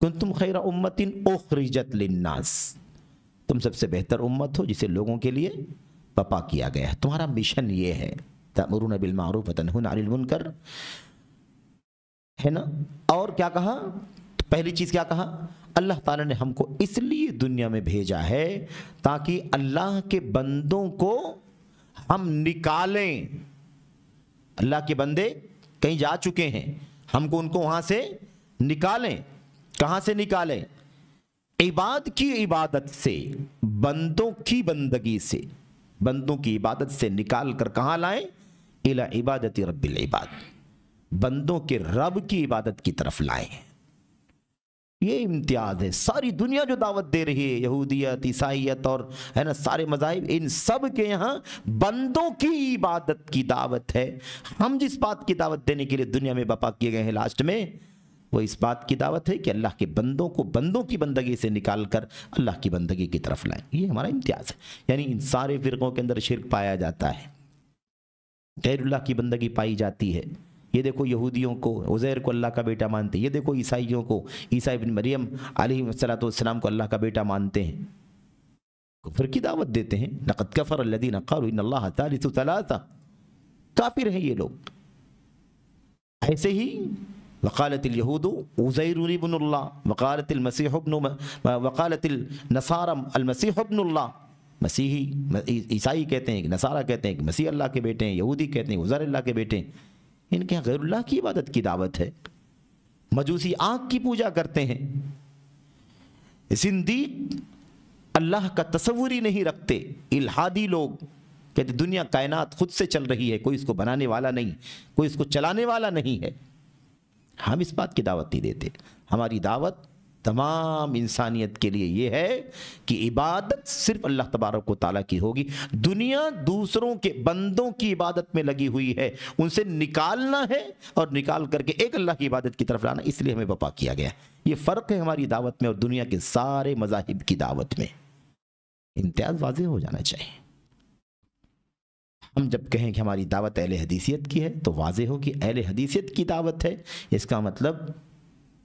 کنتم خیر امت اخرجت للناس، تم سب سے بہتر امت ہو جسے لوگوں کے لیے بپا کیا گیا ہے. تمہارا مشن یہ ہے، تأمرون بالمعروف وتنہون عن المنکر، ہے نا. اور کیا کہا؟ پہلی چیز کیا کہا؟ اللہ تعالیٰ نے ہم کو اس لیے دنیا میں بھیجا ہے تاکہ اللہ کے بندوں کو ہم نکالیں. اللہ کے بندے کہیں جا چکے ہیں، ہم کو ان کو وہاں سے نکالیں. کہاں سے نکالیں؟ عباد کی عبادت سے، بندوں کی بندگی سے، بندوں کی عبادت سے نکال کر کہاں لائیں؟ الی عبادت رب العباد، بندوں کے رب کی عبادت کی طرف لائیں. یہ امتیاز ہے. ساری دنیا جو دعوت دے رہی ہے، یہودیت، عیسائیت اور ہے نا سارے مذاہب، ان سب کے یہاں بندوں کی عبادت کی دعوت ہے. ہم جس بات کی دعوت دینے کے لیے دنیا میں بپا کیے گئے ہیں لاسٹ میں، وہ اس بات کی دعوت ہے کہ اللہ کے بندوں کو بندوں کی بندگی سے نکال کر اللہ کی بندگی کی طرف لائیں. یہ ہمارا امتیاز ہے. یعنی ان سارے فرقوں کے اندر شرک پایا جاتا ہے، غیر اللہ کی بندگی پائی جاتی ہے. یہ دیکھو یہودیوں کو عزیر کو اللہ کا بیٹا مانتے ہیں، یہ دیکھو عیسائیوں کو عیسیٰ ابن مریم علیہ السلام کو اللہ کا بیٹا مانتے ہیں، کفر کی دعوت دیتے ہیں. لقد کفر الذین قالوا ان اللہ ثالث ثلاثہ، کافر ہیں یہ لوگ. ایسے ہی وقالت الیہود عزیر ابن اللہ، وقالت النصارى المسیح ابن اللہ. مسیحی عیسائی کہتے ہیں، نصارہ کہتے ہیں کہ مسیح اللہ کے بیٹے ہیں، یہودی کہتے ہیں عزیر اللہ کے بیٹے ہیں. ان کے غیر اللہ کی عبادت کی دعوت ہے. مجوسی آنکھ کی پوجا کرتے ہیں. زندیق اللہ کا تصور ہی نہیں رکھتے. الحادی لوگ کہتے دنیا کائنات خود سے چل رہی ہے، کوئی اس کو بنانے والا نہیں، کوئی اس کو چلانے والا نہیں ہے. ہم اس بات کی دعوت نہیں دیتے. ہماری دعوت تمام انسانیت کے لیے یہ ہے کہ عبادت صرف اللہ تبارک و تعالیٰ کی ہوگی. دنیا دوسروں کے بندوں کی عبادت میں لگی ہوئی ہے، ان سے نکالنا ہے اور نکال کر کے ایک اللہ کی عبادت کی طرف لانا. اس لیے ہمیں بپا کیا گیا. یہ فرق ہے ہماری دعوت میں اور دنیا کے سارے مذاہب کی دعوت میں. امتیاز واضح ہو جانا چاہیے. ہم جب کہیں کہ ہماری دعوت اہل حدیثیت کی ہے تو واضح ہو کہ اہل حدیثیت کی دعوت ہے. اس کا مطلب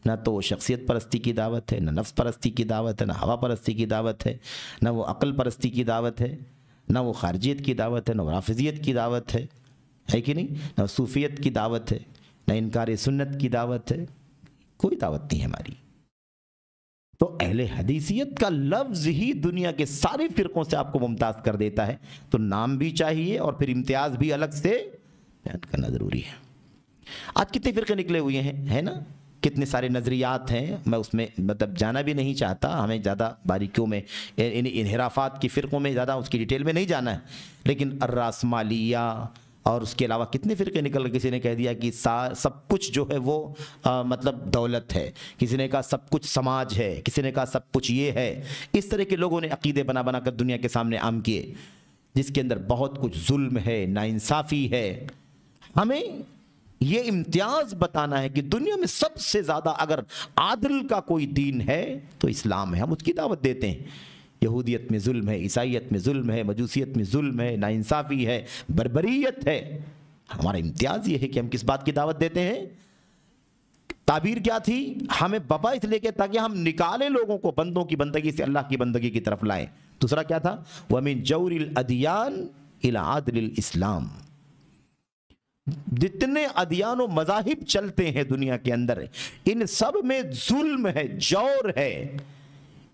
نہ تو وہ شخصیت پرستی کی دعوت ہے، نہ نفس پرستی کی دعوت ہے، نہ ہوا پرستی کی دعوت ہے، نہ وہ عقل پرستی کی دعوت ہے، نہ وہ خارجیت کی دعوت ہے، نہ وہ رافضیت کی دعوت ہے کہ نہیں، نہ صوفیت کی دعوت ہے، نہ انکار سنت کی دعوت ہے. کوئی دعوت نہیں ہماری. تو اہل حدیثیت کا لفظ ہی دنیا کے سارے فرقوں سے آپ کو ممتاز کر دیتا ہے. تو نام بھی چاہیے اور پھر امتیاز بھی الگ سے بیان کرنا ضروری ہے. آج کتنے فرقے نکلے ہوئے ہیں، ہے نا، کتنے سارے نظریات ہیں. میں اس میں مطلب جانا بھی نہیں چاہتا، ہمیں زیادہ باریکیوں میں انحرافات کی فرقوں میں زیادہ اس کی ڈیٹیل میں نہیں جانا ہے. لیکن الراسمالیہ اور اس کے علاوہ کتنے فرقے نکل گئے. کسی نے کہہ دیا کہ سب کچھ جو ہے وہ مطلب دولت ہے، کسی نے کہا سب کچھ سماج ہے، کسی نے کہا سب کچھ یہ ہے. اس طرح کے لوگوں نے عقیدے بنا بنا کر دنیا کے سامنے عام کیے، جس کے اندر بہت کچھ ظلم ہے، ناانصافی ہے. ہمیں یہ امتیاز بتانا ہے کہ دنیا میں سب سے زیادہ اگر عادل کا کوئی دین ہے تو اسلام ہے. ہم اس کی دعوت دیتے ہیں. یہودیت میں ظلم ہے، عیسائیت میں ظلم ہے، مجوسیت میں ظلم ہے، ناانصافی ہے، بربریت ہے. ہمارا امتیاز یہ ہے کہ ہم کس بات کی دعوت دیتے ہیں. تعبیر کیا تھی؟ ہمیں بپا اس لیے کہ تاکہ ہم نکالیں لوگوں کو بندوں کی بندگی سے اللہ کی بندگی کی طرف لائیں. دوسرا کیا تھا؟ وَمِن جَوْرِ الْأَدْيَانِ إِلَىٰ عَدْلِ الْإِسْلَامِ. جتنے ادیان و مذاہب چلتے ہیں دنیا کے اندر، ان سب میں ظلم ہے، جور ہے.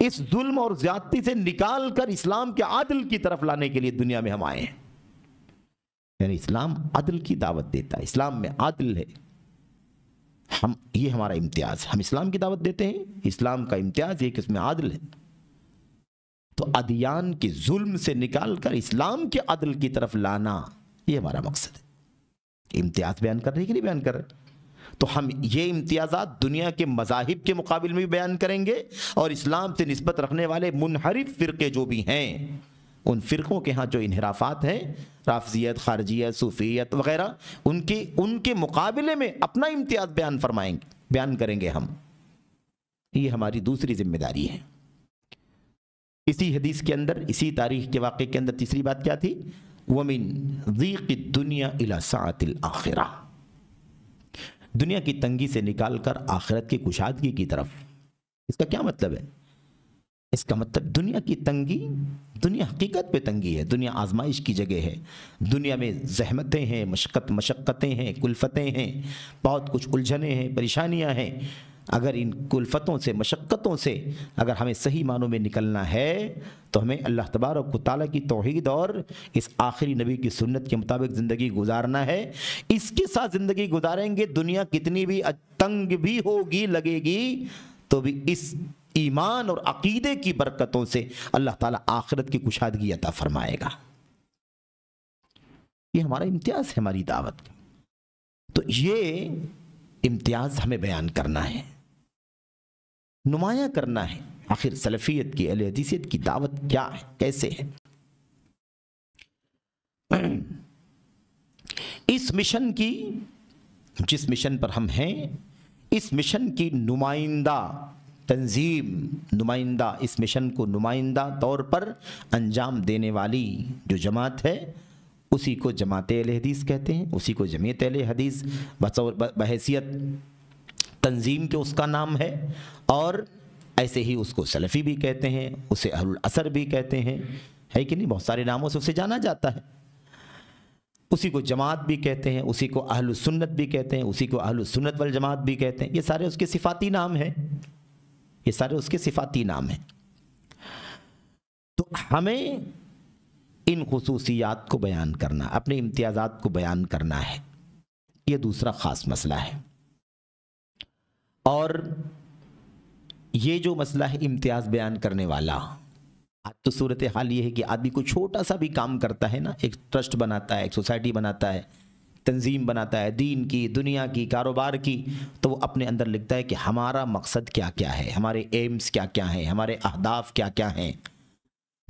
اس ظلم اور زیادتی سے نکال کر اسلام کے عدل کی طرف لانے کے لیے دنیا میں ہم آئے ہیں. یعنی اسلام عدل کی دعوت دیتا ہے، اسلام میں عدل ہے. یہ ہمارا امتیاز. ہم اسلام کی دعوت دیتے ہیں، اسلام کا امتیاز یہ کہ اس میں عدل ہے. تو ادیان کے ظلم سے نکال کر اسلام کے عدل کی طرف لانا، یہ ہمارا مقصد ہے. امتیاز بیان کر رہے کہ نہیں بیان کر رہے؟ تو ہم یہ امتیازات دنیا کے مذاہب کے مقابل میں بھی بیان کریں گے، اور اسلام سے نسبت رکھنے والے منحرف فرقے جو بھی ہیں، ان فرقوں کے ہاں جو انحرافات ہیں، رافضیت، خارجیت، صوفیت وغیرہ، ان کے مقابلے میں اپنا امتیاز بیان کریں گے ہم۔ یہ ہماری دوسری ذمہ داری ہے۔ اسی حدیث کے اندر، اسی تاریخ کے واقعے کے اندر تیسری بات کیا تھی؟ وَمِن ضِيقِ الدُّنْيَا إِلَى سَعَةِ الْآخِرَةِ، دنیا کی تنگی سے نکال کر آخرت کی کشادگی کی طرف۔ اس کا کیا مطلب ہے؟ اس کا مطلب دنیا کی تنگی، دنیا حقیقت پہ تنگی ہے، دنیا آزمائش کی جگہ ہے، دنیا میں زحمتیں ہیں، مشقتیں ہیں، کلفتیں ہیں، بہت کچھ الجھنیں ہیں، پریشانیاں ہیں۔ اگر ان کلفتوں سے، مشقتوں سے اگر ہمیں صحیح معنوں میں نکلنا ہے تو ہمیں اللہ تبارک و تعالیٰ کی توحید اور اس آخری نبی کی سنت کے مطابق زندگی گزارنا ہے۔ اس کے ساتھ زندگی گزاریں گے، دنیا کتنی بھی تنگ بھی ہوگی، لگے گی، تو بھی اس ایمان اور عقیدے کی برکتوں سے اللہ تعالیٰ آخرت کی کشادگی عطا فرمائے گا۔ یہ ہمارا امتیاز ہے، ہماری دعوت کا۔ تو یہ امتیاز ہمیں بیان کرنا ہے، نمایاں کرنا ہے۔ آخر سلفیت کی، اہل حدیثیت کی دعوت کیا ہے، کیسے ہے؟ اس مشن کی، جس مشن پر ہم ہیں، اس مشن کی نمائندہ تنظیم، اس مشن کو نمائندہ طور پر انجام دینے والی جو جماعت ہے، اسی کو جماعت اہل حدیث کہتے ہیں، اسی کو جمعیت اہل حدیث بحیثیت تنظیم کے اس کا نام ہے، اور ایسے ہی اس کو سلفی بھی کہتے ہیں، اسے اہل الاثر بھی کہتے ہیں، ہے کہ نہیں؟ بہت سارے ناموں سے اسے جانا جاتا ہے۔ اسی کو جماعت بھی کہتے ہیں، اسی کو اہل السنت بھی کہتے ہیں، اسی کو اہل السنت والجماعت بھی کہتے ہیں۔ یہ سارے اس کے صفاتی نام ہیں، یہ سارے اس کے صفاتی نام ہیں۔ تو ہمیں ان خصوصیات کو بیان کرنا، اپنے امتیازات کو بیان کرنا ہے، یہ دوسرا خاص مسئلہ ہے۔ اور یہ جو مسئلہ ہے امتیاز بیان کرنے والا، آج تو صورتحال یہ ہے کہ آدمی کوئی چھوٹا سا بھی کام کرتا ہے نا، ایک ٹرسٹ بناتا ہے، ایک سوسائٹی بناتا ہے، تنظیم بناتا ہے، دین کی، دنیا کی، کاروبار کی، تو وہ اپنے اندر لکھتا ہے کہ ہمارا مقصد کیا کیا ہے، ہمارے ایمز کیا کیا ہیں، ہمارے اہداف کیا کیا ہیں۔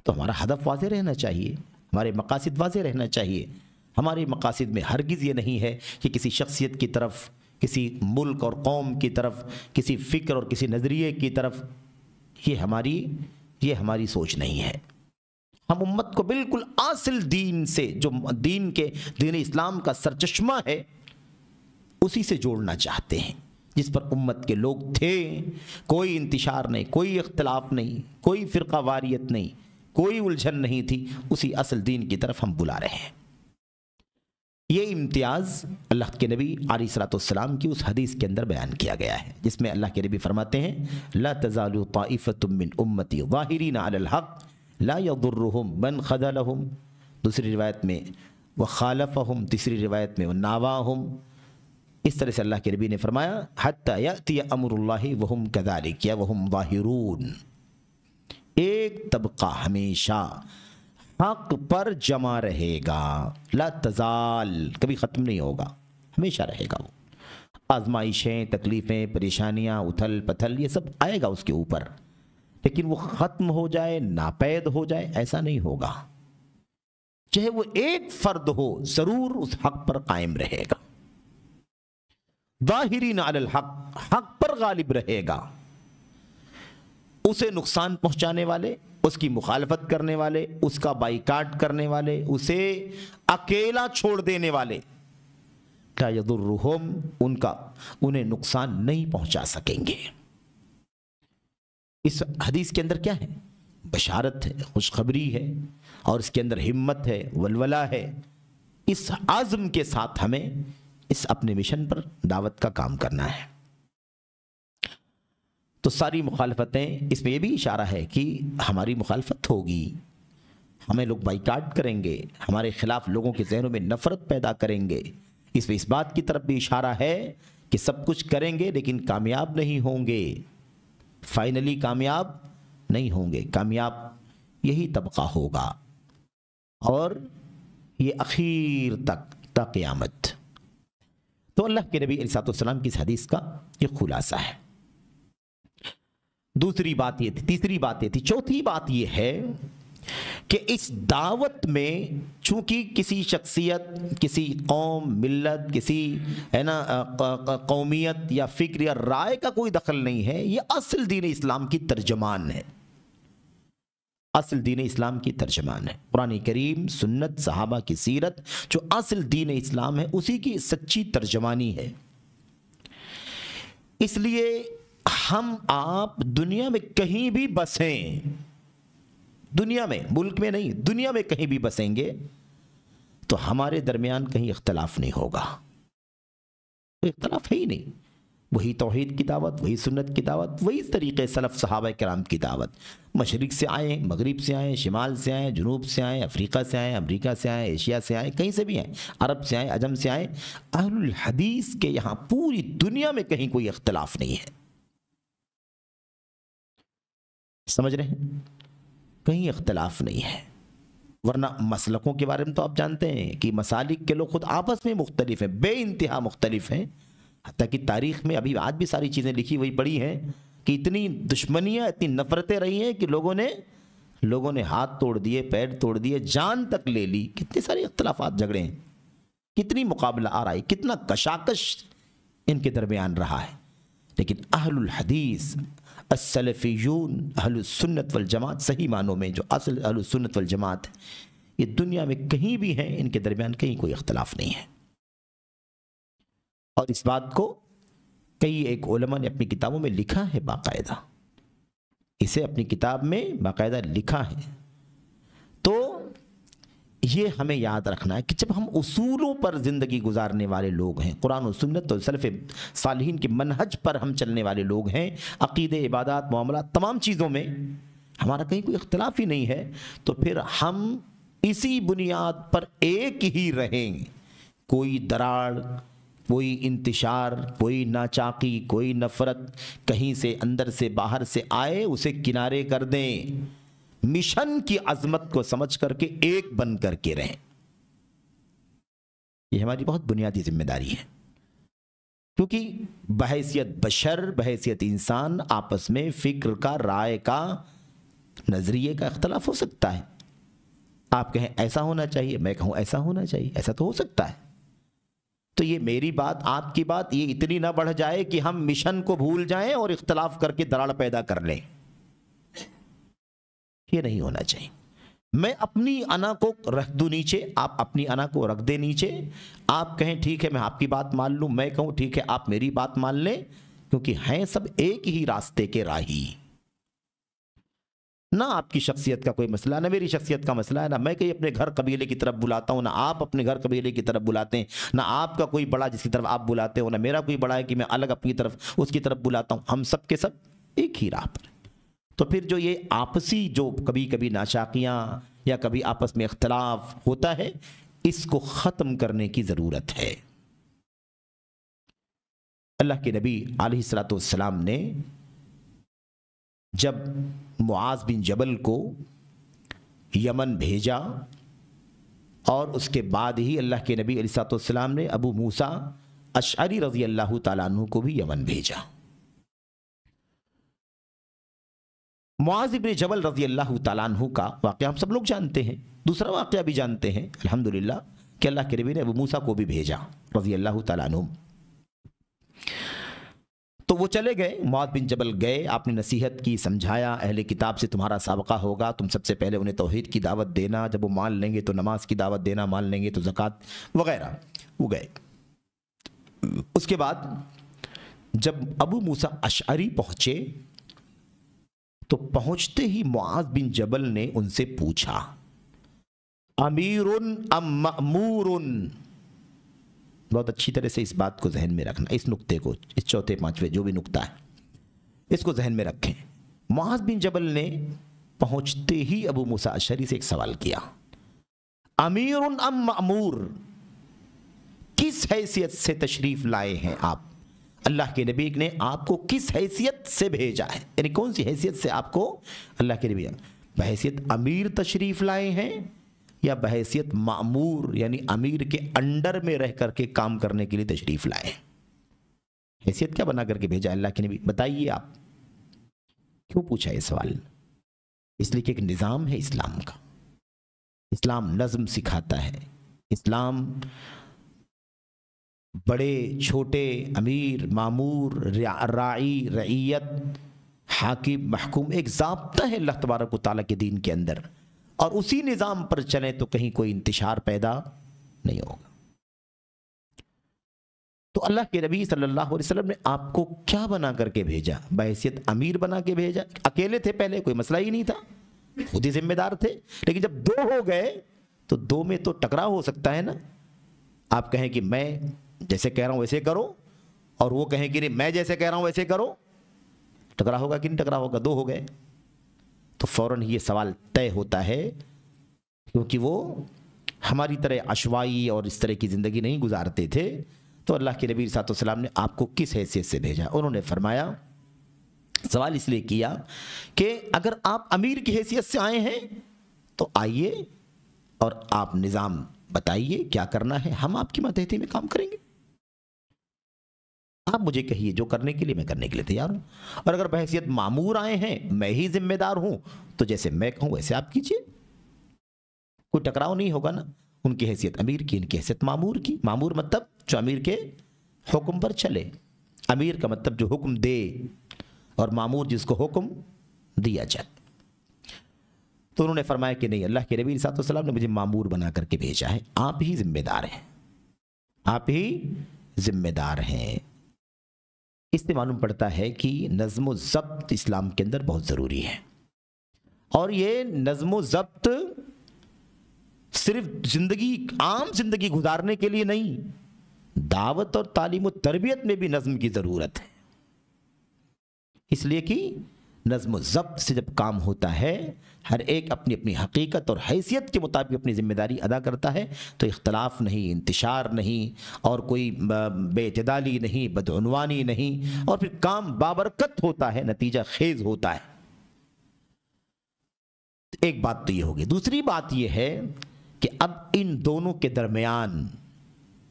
تو ہمارا ہدف واضح رہنا چاہیے، ہمارے مقاصد واضح رہنا چاہیے۔ ہمارے مقاصد میں ہرگز یہ نہیں ہے کہ کسی شخصیت کی طرف، کسی ملک اور قوم کی طرف، کسی فکر اور کسی نظریے کی طرف، یہ ہماری سوچ نہیں ہے۔ ہم امت کو بالکل اصل دین سے، جو دین اسلام کا سرچشمہ ہے، اسی سے جوڑنا چاہتے ہیں، جس پر امت کے لوگ تھے۔ کوئی انتشار نہیں، کوئی اختلاف نہیں، کوئی فرقہ واریت نہیں، کوئی الجھن نہیں تھی، اسی اصل دین کی طرف ہم بلا رہے ہیں۔ یہ امتیاز اللہ کے نبی علیہ الصلوۃ والسلام کی اس حدیث کے اندر بیان کیا گیا ہے، جس میں اللہ کے نبی فرماتے ہیں لا تزال طائفة من امتی ظاہرین علی الحق لا يضرهم من خذلهم، دوسری روایت میں وخالفهم، تیسری روایت میں وناواهم۔ اس طرح سے اللہ کے نبی نے فرمایا حتی یأتی امر اللہ وهم كذلك یا وهم ظاہرون، ایک طبقہ ہمیشہ حق پر جمع رہے گا، لا تزال، کبھی ختم نہیں ہوگا، ہمیشہ رہے گا۔ وہ آزمائشیں، تکلیفیں، پریشانیاں، اتھل پتھل، یہ سب آئے گا اس کے اوپر، لیکن وہ ختم ہو جائے، ناپید ہو جائے، ایسا نہیں ہوگا۔ چاہے وہ ایک فرد ہو، ضرور اس حق پر قائم رہے گا، ظاہرین علی الحق، حق پر غالب رہے گا۔ اسے نقصان پہنچانے والے، اس کی مخالفت کرنے والے، اس کا بائیکاٹ کرنے والے، اسے اکیلا چھوڑ دینے والے، لا یضرہم، انہیں نقصان نہیں پہنچا سکیں گے۔ اس حدیث کے اندر کیا ہے؟ بشارت ہے، خوشخبری ہے، اور اس کے اندر ہمت ہے، ولولہ ہے۔ اس عزم کے ساتھ ہمیں اس اپنے مشن پر دعوت کا کام کرنا ہے۔ تو ساری مخالفتیں، اس میں یہ بھی اشارہ ہے کہ ہماری مخالفت ہوگی، ہمیں لوگ بائیکاٹ کریں گے، ہمارے خلاف لوگوں کے ذہنوں میں نفرت پیدا کریں گے۔ اس میں اس بات کی طرف بھی اشارہ ہے کہ سب کچھ کریں گے لیکن کامیاب نہیں ہوں گے، فائنلی کامیاب نہیں ہوں گے۔ کامیاب یہی طبقہ ہوگا، اور یہ اخیر تک تا قیامت۔ تو اللہ کے نبی علیہ السلام کی اس حدیث کا یہ خلاصہ ہے۔ دوسری بات یہ تھی، تیسری بات یہ تھی، چوتھی بات یہ ہے کہ اس دعوت میں چونکہ کسی شخصیت، کسی قوم، ملت، کسی ہے نا قومیت یا فکر یا رائے کا کوئی دخل نہیں ہے، یہ اصل دین اسلام کی ترجمان ہے، اصل دین اسلام کی ترجمان ہے۔ قرآن کریم، سنت، صحابہ کی سیرت جو اصل دین اسلام ہے اسی کی سچی ترجمانی ہے۔ اس لیے ہم آپ دنیا میں کہیں بھی بسیں، دنیا میں، ملک میں نہیں، دنیا میں کہیں بھی بسیں گے تو ہمارے درمیان کہیں اختلاف نہیں ہوگا، کوئی اختلاف ہے ہی نہیں۔ وہی توحید کی دعوت، وہی سنت کی دعوت، وہی طریقے سلف صحابہ کرام کی دعوت، مشرق سے آئیں، مغرب سے آئیں، شمال سے آئیں، جنوب سے آئیں، افریقہ سے آئیں، امریکہ سے آئیں، ایشیا سے آئیں، کہیں سے بھی آئیں، عرب سے آئیں، عجم سے آئیں، اہل الحدیث کے یہاں پوری دنیا میں کہیں کوئی اختلاف نہیں ہے۔ سمجھ رہے ہیں؟ کہیں اختلاف نہیں ہے، ورنہ مسلکوں کے بارے میں تو آپ جانتے ہیں کہ مسالک کے لوگ خود آپس میں مختلف ہیں، بے انتہا مختلف ہیں، حتیٰ کہ تاریخ میں ابھی آج بھی ساری چیزیں لکھی ہوئی پڑی ہیں کہ اتنی دشمنیاں، اتنی نفرتیں رہی ہیں کہ لوگوں نے ہاتھ توڑ دیے، پیر توڑ دیے، جان تک لے لی، کتنے سارے اختلافات، جھگڑے ہیں، کتنی مقابلہ آرائی، کتنا کشاکش ان کے درمیان رہا ہے، لیکن اہل الحدیث، السلفیون، اہل السنت والجماعت، صحیح معنوں میں جو اصل اہل السنت والجماعت یہ دنیا میں کہیں بھی ہیں، ان کے درمیان کہیں کوئی اختلاف نہیں ہے۔ اور اس بات کو کئی ایک علماء نے اپنی کتابوں میں لکھا ہے، باقاعدہ اسے اپنی کتاب میں باقاعدہ لکھا ہے۔ تو یہ ہمیں یاد رکھنا ہے کہ جب ہم اصولوں پر زندگی گزارنے والے لوگ ہیں، قرآن و سنت اور سلف صالحین کے منہج پر ہم چلنے والے لوگ ہیں، عقیدے، عبادات، معاملات، تمام چیزوں میں ہمارا کہیں کوئی اختلاف ہی نہیں ہے، تو پھر ہم اسی بنیاد پر ایک ہی رہیں، کوئی دراڑ، کوئی انتشار، کوئی ناچاقی، کوئی نفرت کہیں سے اندر سے باہر سے آئے اسے کنارے کر دیں، مشن کی عظمت کو سمجھ کر کے ایک بن کر کے رہیں۔ یہ ہماری بہت بنیادی ذمہ داری ہے، کیونکہ بحیثیت بشر، بحیثیت انسان، آپس میں فکر کا، رائے کا، نظریے کا اختلاف ہو سکتا ہے۔ آپ کہیں ایسا ہونا چاہیے، میں کہوں ایسا ہونا چاہیے، ایسا تو ہو سکتا ہے۔ تو یہ میری بات، آپ کی بات یہ اتنی نہ بڑھ جائے کہ ہم مشن کو بھول جائیں اور اختلاف کر کے دراڑ پیدا کر لیں، یہ نہیں ہونا چاہیے۔ میں اپنی انا کو رکھ دوں نیچے، آپ اپنی انا کو رکھ دیں نیچے، آپ کہیں ٹھیک ہے میں آپ کی بات مان لوں، میں کہوں ٹھیک ہے آپ میری بات مان لیں، کیونکہ ہیں سب ایک ہی راستے کے راہی۔ نہ آپ کی شخصیت کا کوئی مسئلہ، نہ میری شخصیت کا مسئلہ ہے، نہ میں کہیں اپنے گھر قبیلے کی طرف بلاتا ہوں، نہ آپ اپنے گھر قبیلے کی طرف بلاتے ہیں، نہ آپ کا کوئی بڑا جس کی طرف آپ بلاتے ہو، نہ میرا کوئی بڑا ہے کہ میں الگ اپنی طرف اس کی طرف بلاتا ہوں، ہم سب کے سب ایک ہی راہ پر۔ تو پھر جو یہ آپسی جو کبھی کبھی ناشاکیاں یا کبھی آپس میں اختلاف ہوتا ہے، اس کو ختم کرنے کی ضرورت ہے۔ اللہ کے نبی علیہ الصلوۃ والسلام نے جب معاذ بن جبل کو یمن بھیجا، اور اس کے بعد ہی اللہ کے نبی علیہ الصلوۃ والسلام نے ابو موسیٰ اشعری رضی اللہ تعالیٰ عنہ کو بھی یمن بھیجا۔ معاذ بن جبل رضی اللہ تعالیٰ عنہ کا واقعہ ہم سب لوگ جانتے ہیں، دوسرا واقعہ بھی جانتے ہیں الحمدللہ کہ اللہ کے نبی نے ابو موسیٰ کو بھی بھیجا رضی اللہ تعالیٰ عنہ۔ تو وہ چلے گئے، معاذ بن جبل گئے، آپ نے نصیحت کی، سمجھایا اہل کتاب سے تمہارا سابقہ ہوگا، تم سب سے پہلے انہیں توحید کی دعوت دینا، جب وہ مان لیں گے تو نماز کی دعوت دینا، مان لیں گے تو زکوٰۃ وغیرہ۔ وہ گئے۔ اس کے بعد جب ابو موسیٰ اشعری پہنچے تو پہنچتے ہی معاذ بن جبل نے ان سے پوچھا، امیر ام مأمور؟ بہت اچھی طرح سے اس بات کو ذہن میں رکھنا، اس نقطے کو، اس چوتھے پانچویں جو بھی نقطہ ہے اس کو ذہن میں رکھیں۔ معاذ بن جبل نے پہنچتے ہی ابو موسیٰ اشعری سے ایک سوال کیا، امیر ام مأمور؟ کس حیثیت سے تشریف لائے ہیں آپ؟ اللہ کے نبی نے آپ کو کس حیثیت سے بھیجا ہے، یعنی کون سی حیثیت سے آپ کو اللہ کے نبی بحیثیت امیر تشریف لائے ہیں یا بحیثیت مأمور یعنی امیر کے انڈر میں رہ کر کے کام کرنے کے لیے تشریف لائے؟ حیثیت کیا بنا کر کے بھیجا اللہ کے نبی؟ بتائیے آپ کیوں پوچھا یہ سوال؟ اس لیے کہ ایک نظام ہے اسلام کا، اسلام نظم سکھاتا ہے، اسلام بڑے چھوٹے، امیر مامور، راعی رعیت، حاکم محکوم، ایک ضابطہ ہے اللہ تبارک و تعالیٰ کے دین کے اندر، اور اسی نظام پر چلیں تو کہیں کوئی انتشار پیدا نہیں ہوگا۔ تو اللہ کے نبی صلی اللہ علیہ وسلم نے آپ کو کیا بنا کر کے بھیجا؟ بحیثیت امیر بنا کے بھیجا؟ اکیلے تھے پہلے، کوئی مسئلہ ہی نہیں تھا، خود ہی ذمہ دار تھے، لیکن جب دو ہو گئے تو دو میں تو ٹکراؤ ہو سکتا ہے نا۔ آپ کہیں کہ میں جیسے کہہ رہا ہوں ویسے کرو، اور وہ کہیں کہ نہیں میں جیسے کہہ رہا ہوں ویسے کرو، ٹکرا ہوگا کہ نہیں ٹکرا ہوگا؟ دو ہو گئے تو فوراً یہ سوال طے ہوتا ہے، کیونکہ وہ ہماری طرح عشوائی اور اس طرح کی زندگی نہیں گزارتے تھے۔ تو اللہ کے نبی صلی اللہ علیہ وسلم نے آپ کو کس حیثیت سے بھیجا؟ انہوں نے فرمایا، سوال اس لیے کیا کہ اگر آپ امیر کی حیثیت سے آئے ہیں تو آئیے اور آپ نظام بتائیے کیا کرنا ہے، ہم آپ کی ماتحتی میں کام کریں گے۔ آپ مجھے کہیے جو کرنے کے لیے میں کرنے کے لیے تیار ہوں، اور اگر بحیثیت مامور آئے ہیں، میں ہی ذمہ دار ہوں، تو جیسے میں کہوں ویسے آپ کیجیے، کوئی ٹکراؤ نہیں ہوگا نا۔ ان کی حیثیت امیر کی، ان کی حیثیت مامور کی۔ مامور مطلب جو امیر کے حکم پر چلے، امیر کا مطلب جو حکم دے، اور مامور جس کو حکم دیا جائے۔ تو انہوں نے فرمایا کہ نہیں، اللہ کے نبی صلی اللہ علیہ وسلم نے مجھے مامور بنا کر کے بھیجا ہے، آپ ہی ذمہ دار ہیں، آپ ہی ذمہ دار ہیں۔ اس سے معلوم پڑتا ہے کہ نظم و ضبط اسلام کے اندر بہت ضروری ہے، اور یہ نظم و ضبط صرف زندگی، عام زندگی گزارنے کے لیے نہیں، دعوت اور تعلیم و تربیت میں بھی نظم کی ضرورت ہے۔ اس لیے کہ نظم و ضبط سے جب کام ہوتا ہے، ہر ایک اپنی اپنی حقیقت اور حیثیت کے مطابق اپنی ذمہ داری ادا کرتا ہے، تو اختلاف نہیں، انتشار نہیں، اور کوئی بے اعتدالی نہیں، بدعنوانی نہیں، اور پھر کام بابرکت ہوتا ہے، نتیجہ خیز ہوتا ہے۔ ایک بات تو یہ ہوگی۔ دوسری بات یہ ہے کہ اب ان دونوں کے درمیان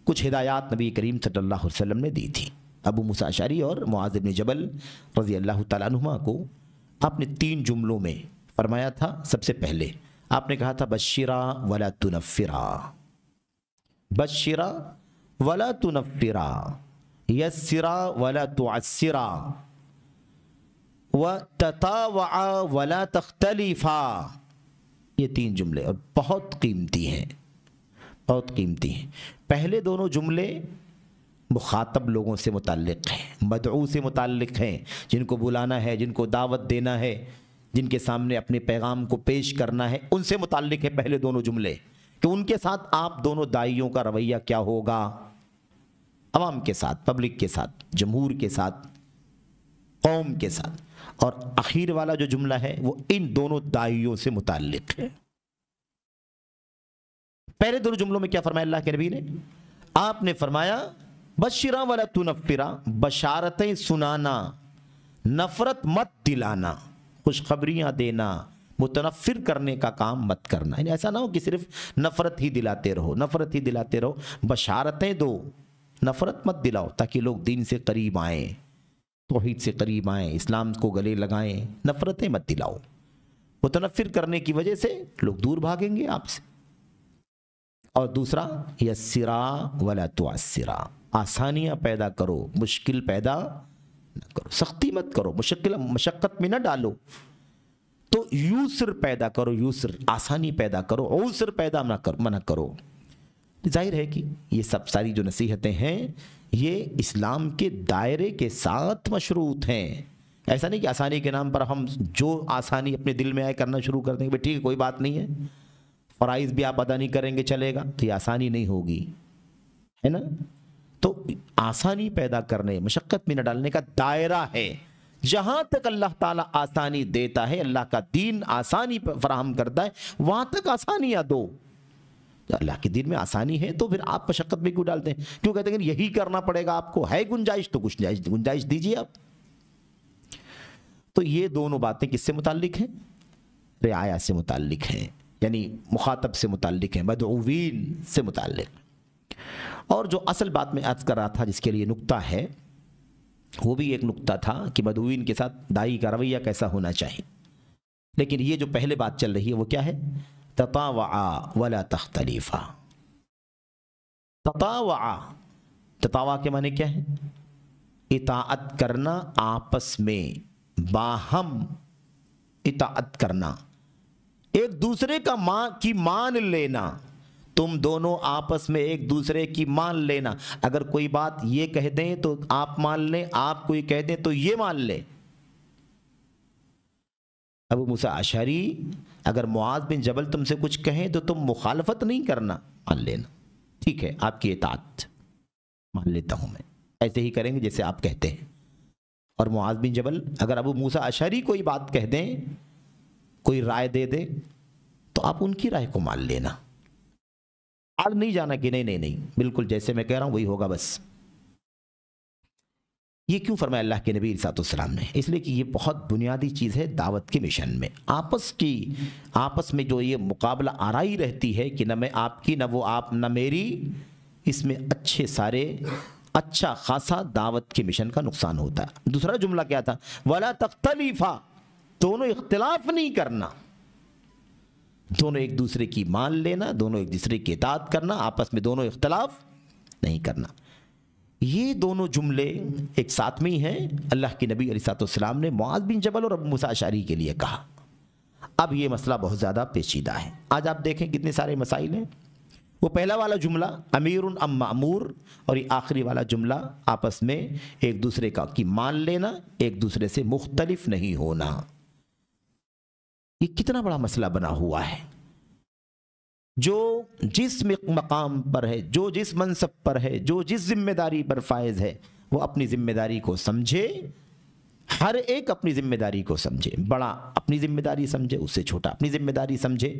کچھ ہدایات نبی کریم صلی اللہ علیہ وسلم نے دی تھی۔ ابو موسیٰ اشعری اور معاذ بن جبل رضی اللہ تعالیٰ عنہما کو آپ نے 3 جملوں میں فرمایا تھا۔ سب سے پہلے آپ نے کہا تھا بشرا ولا تنفرا، بشرا ولا تنفرا، یسرا ولا تعسرا، وتطاوعا ولا تختلفا۔ یہ 3 جملے اور بہت قیمتی ہیں، بہت قیمتی ہیں۔ پہلے دونوں جملے مخاطب لوگوں سے متعلق ہیں، مدعو سے متعلق ہیں، جن کو بلانا ہے، جن کو دعوت دینا ہے، جن کے سامنے اپنے پیغام کو پیش کرنا ہے، ان سے متعلق ہے پہلے دونوں جملے، کہ ان کے ساتھ آپ دونوں داعیوں کا رویہ کیا ہوگا، عوام کے ساتھ، پبلک کے ساتھ، جمہور کے ساتھ، قوم کے ساتھ۔ اور اخیر والا جو جملہ ہے وہ ان دونوں داعیوں سے متعلق ہے۔ پہلے دونوں جملوں میں کیا فرمایا اللہ کے نبی نے؟ آپ نے فرمایا بشرا ولا تنفرا، بشارتیں سنانا، نفرت مت دلانا، خوشخبریاں دینا، متنفر کرنے کا کام مت کرنا۔ یعنی ایسا نہ ہو کہ صرف نفرت ہی دلاتے رہو، نفرت ہی دلاتے رہو، بشارتیں دو، نفرت مت دلاؤ، تاکہ لوگ دین سے قریب آئیں، توحید سے قریب آئیں، اسلام کو گلے لگائیں۔ نفرتیں مت دلاؤ، متنفر کرنے کی وجہ سے لوگ دور بھاگیں گے آپ سے۔ اور دوسرا یسرا ولا تعسرا، آسانیاں پیدا کرو، مشکل پیدا نہ کرو، سختی مت کرو، مشقت میں نہ ڈالو، تو یسر پیدا کرو، یسر آسانی پیدا کرو، عسر پیدا نہ کرو۔ ظاہر ہے کہ یہ سب ساری جو نصیحتیں ہیں یہ اسلام کے دائرے کے ساتھ مشروط ہیں۔ ایسا نہیں کہ آسانی کے نام پر ہم جو آسانی اپنے دل میں آئے کرنا شروع کر دیں گے، ٹھیک ہے کوئی بات نہیں ہے، فرائض بھی آپ ادا نہیں کریں گے چلے گا، تو یہ آسانی نہیں ہوگی، ہے نا۔ تو آسانی پیدا کرنے، مشقت میں نہ ڈالنے کا دائرہ ہے۔ جہاں تک اللہ تعالیٰ آسانی دیتا ہے، اللہ کا دین آسانی فراہم کرتا ہے، وہاں تک آسانیاں دو۔ اللہ کے دین میں آسانی ہے تو پھر آپ مشقت میں کیوں ڈالتے ہیں؟ کیوں کہتے ہیں کہ یہی کرنا پڑے گا آپ کو؟ ہے گنجائش تو کچھ گنجائش دیجیے آپ۔ تو یہ دونوں باتیں کس سے متعلق ہیں؟ رعایا سے متعلق ہیں، یعنی مخاطب سے متعلق ہے، مدعوین سے متعلق۔ اور جو اصل بات میں عرض کر رہا تھا، جس کے لیے نقطہ ہے، وہ بھی ایک نقطہ تھا کہ مدعوین کے ساتھ داعی کا رویہ کیسا ہونا چاہیے۔ لیکن یہ جو پہلے بات چل رہی ہے وہ کیا ہے؟ تطاوعا ولا تختلفا۔ تطاوع کے معنی کیا ہے؟ اطاعت کرنا، آپس میں باہم اطاعت کرنا، ایک دوسرے کی مان لینا۔ تم دونوں آپس میں ایک دوسرے کی مان لینا۔ اگر کوئی بات یہ کہہ دیں تو آپ مان لیں، آپ کوئی کہہ دیں تو یہ مان لیں۔ ابو موسیٰ اشعری اگر معاذ بن جبل تم سے کچھ کہیں تو تم مخالفت نہیں کرنا، مان لینا، ٹھیک ہے آپ کی اطاعت مان لیتا ہوں میں، ایسے ہی کریں گے جیسے آپ کہتے ہیں۔ اور معاذ بن جبل اگر ابو موسیٰ اشعری کوئی بات کہہ دیں، کوئی رائے دے دے، تو آپ ان کی رائے کو مان لینا، آڑ نہیں جانا کہ نہیں بالکل جیسے میں کہہ رہا ہوں وہی ہوگا بس۔ یہ کیوں فرمایا اللہ کے نبی صلی اللہ علیہ وسلم نے؟ اس لیے کہ یہ بہت بنیادی چیز ہے دعوت کے مشن میں۔ آپس میں جو یہ مقابلہ آرائی رہتی ہے کہ نہ میں آپ کی نہ وہ آپ نہ میری، اس میں اچھا خاصا دعوت کے مشن کا نقصان ہوتا ہے۔ دوسرا جملہ کیا تھا؟ وَلَا تَخْتَلِفَا، دونوں اختلاف نہیں کرنا، دونوں ایک دوسرے کی مان لینا، دونوں ایک دوسرے کی اطاعت کرنا، آپس میں دونوں اختلاف نہیں کرنا۔ یہ دونوں جملے ایک ساتھ میں ہی ہیں، اللہ کے نبی علیہ السلام نے معاذ بن جبل اور ابو موسیٰ اشعری کے لیے کہا۔ اب یہ مسئلہ بہت زیادہ پیچیدہ ہے۔ آج آپ دیکھیں کتنے سارے مسائل ہیں۔ وہ پہلا والا جملہ امیر ام معمور، اور یہ آخری والا جملہ آپس میں ایک دوسرے کی مان لینا، ایک دوسرے سے مختلف نہیں ہونا۔ یہ کتنا بڑا مسئلہ بنا ہوا ہے۔ جو جس مقام پر ہے، جو جس منصب پر ہے، جو جس ذمہ داری پر فائز ہے، وہ اپنی ذمہ داری کو سمجھے، ہر ایک اپنی ذمہ داری کو سمجھے، بڑا اپنی ذمہ داری سمجھے، اس سے چھوٹا اپنی ذمہ داری سمجھے۔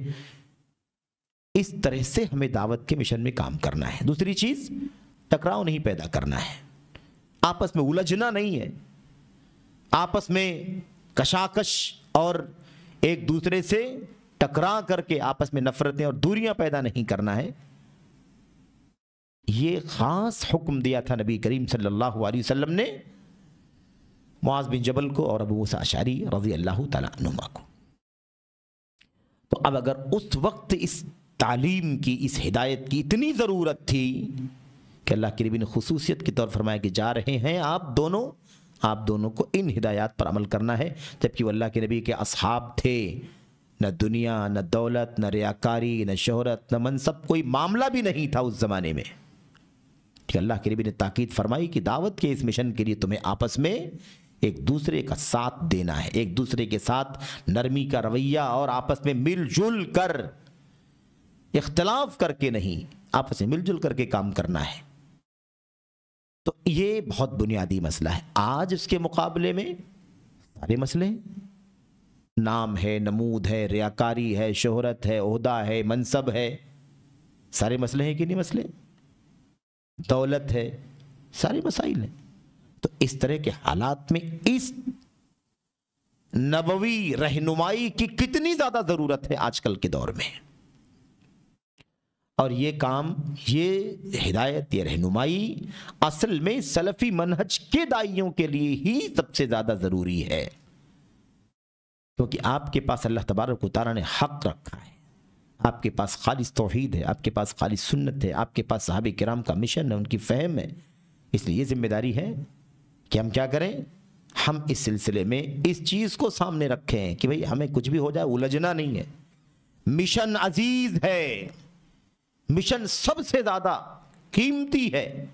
اس طرح سے ہمیں دعوت کے مشن میں کام کرنا ہے۔ دوسری چیز، ٹکراؤ نہیں پیدا کرنا ہے، آپس میں الجھنا نہیں ہے، آپس میں کشاکش اور ایک دوسرے سے ٹکرا کر کے آپس میں نفرتیں اور دوریاں پیدا نہیں کرنا ہے۔ یہ خاص حکم دیا تھا نبی کریم صلی اللہ علیہ وسلم نے معاذ بن جبل کو اور ابو موسیٰ اشعری رضی اللہ تعالیٰ عنہما کو۔ تو اب اگر اس وقت اس تعلیم کی، اس ہدایت کی اتنی ضرورت تھی کہ اللہ کے نبی نے خصوصیت کے طور فرمایا کہ جا رہے ہیں آپ دونوں کو ان ہدایات پر عمل کرنا ہے، جبکہ وہ اللہ کے نبی کے اصحاب تھے، نہ دنیا، نہ دولت، نہ ریاکاری، نہ شہرت، نہ منصب، کوئی معاملہ بھی نہیں تھا اس زمانے میں، کہ اللہ کے نبی نے تاکید فرمائی کہ دعوت کے اس مشن کے لیے تمہیں آپس میں ایک دوسرے کا ساتھ دینا ہے، ایک دوسرے کے ساتھ نرمی کا رویہ اور آپس میں مل جل کر، اختلاف کر کے نہیں، آپس میں مل جل کر کے کام کرنا ہے۔ تو یہ بہت بنیادی مسئلہ ہے۔ آج اس کے مقابلے میں سارے مسئلے ہیں، نام ہے، نمود ہے، ریاکاری ہے، شہرت ہے، عہدہ ہے، منصب ہے، سارے مسئلے ہیں کہ نہیں مسئلے، دولت ہے، سارے مسائل ہیں۔ تو اس طرح کے حالات میں اس نبوی رہنمائی کی کتنی زیادہ ضرورت ہے آج کل کے دور میں۔ اور یہ کام، یہ ہدایت، یہ رہنمائی اصل میں سلفی منہج کے داعیوں کے لیے ہی سب سے زیادہ ضروری ہے، کیونکہ آپ کے پاس اللہ تبارک و تعالیٰ نے حق رکھا ہے، آپ کے پاس خالص توحید ہے، آپ کے پاس خالص سنت ہے، آپ کے پاس صحابہ کرام کا مشن ہے، ان کی فہم ہے۔ اس لیے یہ ذمہ داری ہے کہ ہم کیا کریں، ہم اس سلسلے میں اس چیز کو سامنے رکھیں کہ بھئی ہمیں کچھ بھی ہو جائے الجھنا نہیں ہے۔ مشن عزیز ہے، مشن سب سے زیادہ قیمتی ہے،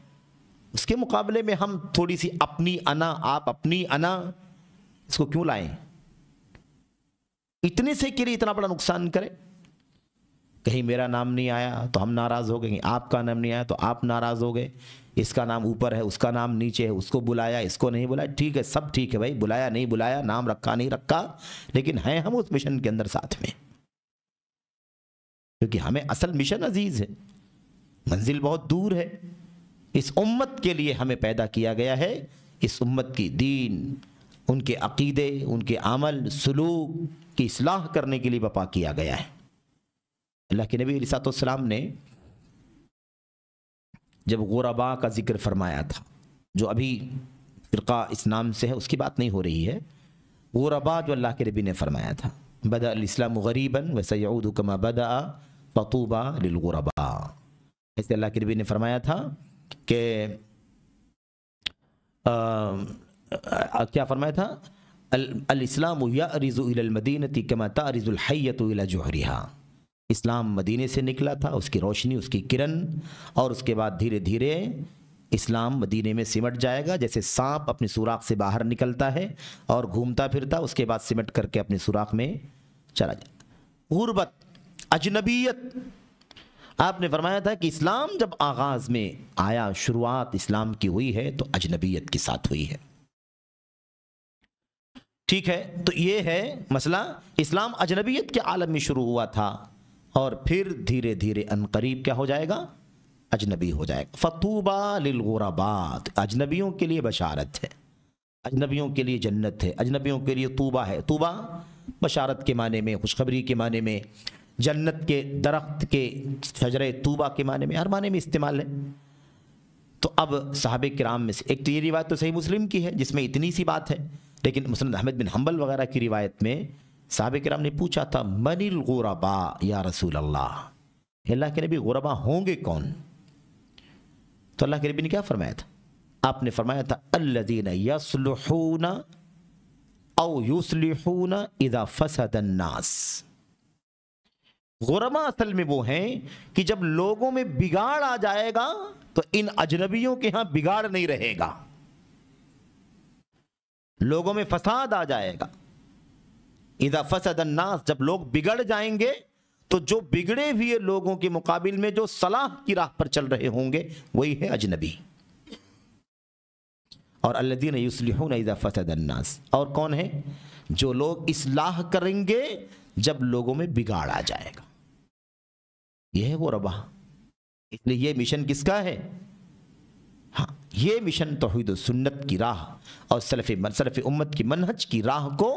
اس کے مقابلے میں ہم تھوڑی سی اپنی انا، آپ اپنی انا، اس کو کیوں لائیں؟ اتنے سے کے لیے اتنا بڑا نقصان کریں۔ کہیں میرا نام نہیں آیا تو ہم ناراض ہو گئے، آپ کا نام نہیں آیا تو آپ ناراض ہو گئے، اس کا نام اوپر ہے، اس کا نام نیچے ہے، اس کو بلایا، اس کو نہیں بلایا، ٹھیک ہے، سب ٹھیک ہے بھائی، بلایا نہیں بلایا، نام رکھا نہیں رکھا، لیکن ہیں ہم اس مشن کے اندر ساتھ میں، کیونکہ ہمیں اصل مشن عزیز ہے، منزل بہت دور ہے۔ اس امت کے لیے ہمیں پیدا کیا گیا ہے، اس امت کی دین، ان کے عقیدے، ان کے عمل، سلوک کی اصلاح کرنے کے لیے بپا کیا گیا ہے۔ اللہ کے نبی علیہ السلام نے جب غربا کا ذکر فرمایا تھا، جو ابھی فرقہ اسلام سے ہے اس کی بات نہیں ہو رہی ہے، غربا جو اللہ کے نبی نے فرمایا تھا، بدأ الاسلام غریبا وسيعود كما بدأ فطوبى للغرباء، ایسے اللہ کے نبی نے فرمایا تھا کہ کیا فرمایا تھا، الاسلام یعرض الى المدینة كما تعرض الحیۃ الى جوہرها، اسلام مدینے سے نکلا تھا، اس کی روشنی، اس کی کرن، اور اس کے بعد دھیرے دھیرے اسلام مدینے میں سمٹ جائے گا، جیسے سانپ اپنے سوراخ سے باہر نکلتا ہے اور گھومتا پھرتا، اس کے بعد سمٹ کر کے اپنے سوراخ میں چلا جائے۔ غربت، اجنبیت، آپ نے فرمایا تھا کہ اسلام جب آغاز میں آیا، شروعات اسلام کی ہوئی ہے تو اجنبیت کے ساتھ ہوئی ہے۔ ٹھیک ہے، تو یہ ہے مسئلہ، اسلام اجنبیت کے عالم میں شروع ہوا تھا اور پھر دھیرے دھیرے عنقریب کیا ہو جائے گا، اجنبی ہو جائے گا۔ فطوبى للغرباء، اجنبیوں کے لیے بشارت ہے، اجنبیوں کے لیے جنت ہے، اجنبیوں کے لیے طوبہ ہے۔ طوبہ بشارت کے معنی میں، خوشخبری کے معنی میں، جنت کے درخت کے شجرے طوبہ کے معنی میں، ہر معنی میں استعمال ہے۔ تو اب صحابہ کرام میں سے ایک تو یہ روایت تو صحیح مسلم کی ہے جس میں اتنی سی بات ہے، لیکن مسند احمد بن حنبل وغیرہ کی روایت میں صحابہ کرام نے پوچھا تھا من الغرباء یا رسول اللہ، اللہ کے نبی غربا ہوں گے کون؟ تو اللہ کے نبی نے کیا فرمایا تھا؟ آپ نے فرمایا تھا الذین یصلحون او یصلحون اذا فسد الناس، غربا اصل میں وہ ہیں کہ جب لوگوں میں بگاڑ آ جائے گا تو ان اجنبیوں کے ہاں بگاڑ نہیں رہے گا، لوگوں میں فساد آ جائے گا۔ اذا فسد الناس، جب لوگ بگڑ جائیں گے تو جو بگڑے ہوئے لوگوں کے مقابل میں جو صلاح کی راہ پر چل رہے ہوں گے وہی ہے اجنبی۔ اور الذین یصلحون اذا فسد الناس، اور کون ہے؟ جو لوگ اصلاح کریں گے جب لوگوں میں بگاڑ آ جائے گا، یہ ہے غربا۔ اس لیے یہ مشن کس کا ہے؟ ہاں، یہ مشن توحید و سنت کی راہ اور سلف امت کی منہج کی راہ کو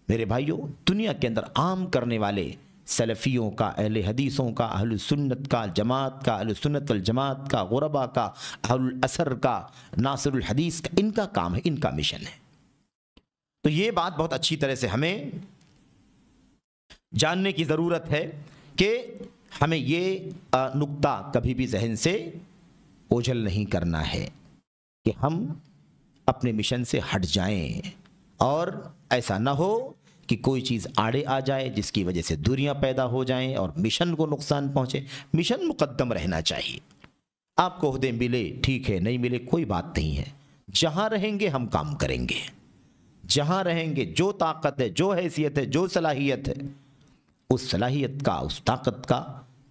میرے بھائیوں دنیا کے اندر عام کرنے والے سلفیوں کا، اہل حدیثوں کا، اہل سنت کا، جماعت کا، اہل سنت والجماعت کا، غربا کا، اہل الاثر کا، ناصر الحدیث کا، ان کا کام ہے، ان کا مشن ہے۔ تو یہ بات بہت اچھی طرح سے ہمیں جاننے کی ضرورت ہے کہ ہمیں یہ نقطہ کبھی بھی ذہن سے اوجھل نہیں کرنا ہے کہ ہم اپنے مشن سے ہٹ جائیں، اور ایسا نہ ہو کہ کوئی چیز آڑے آ جائے جس کی وجہ سے دوریاں پیدا ہو جائیں اور مشن کو نقصان پہنچے۔ مشن مقدم رہنا چاہیے۔ آپ کو عہدے ملے ٹھیک ہے، نہیں ملے کوئی بات نہیں ہے، جہاں رہیں گے ہم کام کریں گے، جہاں رہیں گے جو طاقت ہے، جو حیثیت ہے، جو صلاحیت ہے، اس صلاحیت کا، اس طاقت کا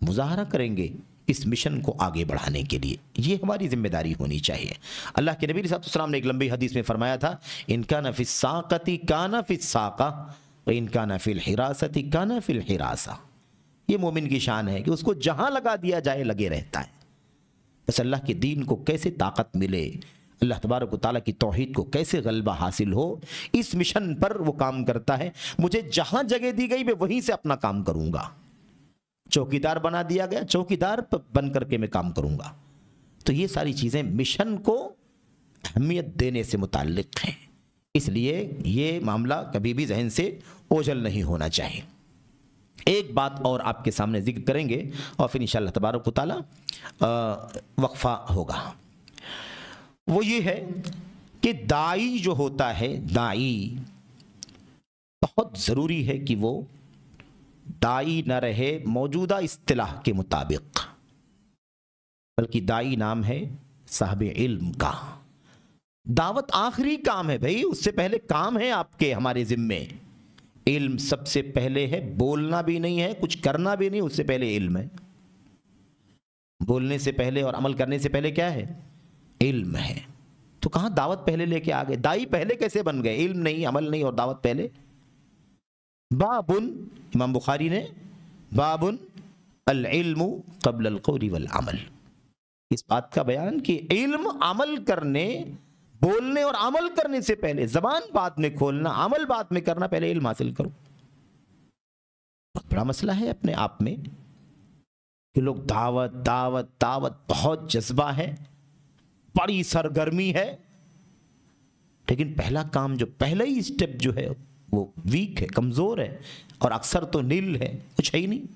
مظاہرہ کریں گے اس مشن کو آگے بڑھانے کے لیے۔ یہ ہماری ذمہ داری ہونی چاہیے۔ اللہ کے نبی صلی اللہ علیہ وسلم نے ایک لمبی حدیث میں فرمایا تھا ان کان فی الساقۃ کان فی الساقہ وان کان فی الحراست کان فی الحراسہ، یہ مومن کی شان ہے کہ اس کو جہاں لگا دیا جائے لگے رہتا ہے۔ بس اللہ کے دین کو کیسے طاقت ملے، اللہ تبارک و تعالیٰ کی توحید کو کیسے غلبہ حاصل ہو، اس مشن پر وہ کام کرتا ہے۔ مجھے جہاں جگہ دی گئی میں وہیں سے اپنا کام کروں گا، چوکیدار بنا دیا گیا، چوکیدار بن کر کے میں کام کروں گا۔ تو یہ ساری چیزیں مشن کو اہمیت دینے سے متعلق ہیں، اس لیے یہ معاملہ کبھی بھی ذہن سے اوجھل نہیں ہونا چاہیے۔ ایک بات اور آپ کے سامنے ذکر کریں گے اور پھر انشاءاللہ تبارک و تعالیٰ وقفہ ہوگا، وہ یہ ہے کہ داعی جو ہوتا ہے، داعی بہت ضروری ہے کہ وہ داعی نہ رہے موجودہ اصطلاح کے مطابق، بلکہ داعی نام ہے صاحب علم کا۔ دعوت آخری کام ہے بھائی، اس سے پہلے کام ہے آپ کے، ہمارے ذمے علم سب سے پہلے ہے، بولنا بھی نہیں ہے، کچھ کرنا بھی نہیں، اس سے پہلے علم ہے۔ بولنے سے پہلے اور عمل کرنے سے پہلے کیا ہے؟ علم ہے۔ تو کہاں دعوت پہلے لے کے آگے؟ داعی پہلے کیسے بن گئے؟ علم نہیں، عمل نہیں اور دعوت پہلے۔ بابن، امام بخاری نے بابن العلم قبل القول والعمل، اس بات کا بیان کہ علم عمل کرنے، بولنے اور عمل کرنے سے پہلے، زبان بعد میں کھولنا، عمل بعد میں کرنا، پہلے علم حاصل کرو۔ بہت بڑا مسئلہ ہے اپنے آپ میں کہ لوگ دعوت دعوت دعوت، بہت جذبہ ہے، بڑی سرگرمی ہے، لیکن پہلا کام جو پہلا ہی اسٹیپ جو ہے وہ ویک ہے، کمزور ہے، اور اکثر تو نیل ہے، کچھ ہے ہی نہیں۔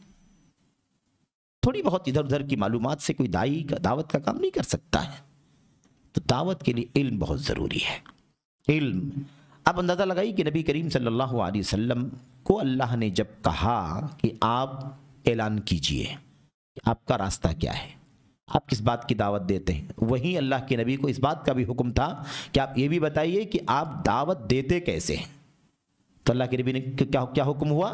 تھوڑی بہت ادھر ادھر کی معلومات سے کوئی دائی کا دعوت کا کام نہیں کر سکتا ہے۔ تو دعوت کے لیے علم بہت ضروری ہے۔ علم، آپ اندازہ لگائی کہ نبی کریم صلی اللہ علیہ وسلم کو اللہ نے جب کہا کہ آپ اعلان کیجئے کہ آپ کا راستہ کیا ہے، آپ کس بات کی دعوت دیتے ہیں، وہیں اللہ کے نبی کو اس بات کا بھی حکم تھا کہ آپ یہ بھی بتائیے کہ آپ دعوت دیتے کیسے ہیں۔ تو اللہ کے نبی نے کیا حکم ہوا؟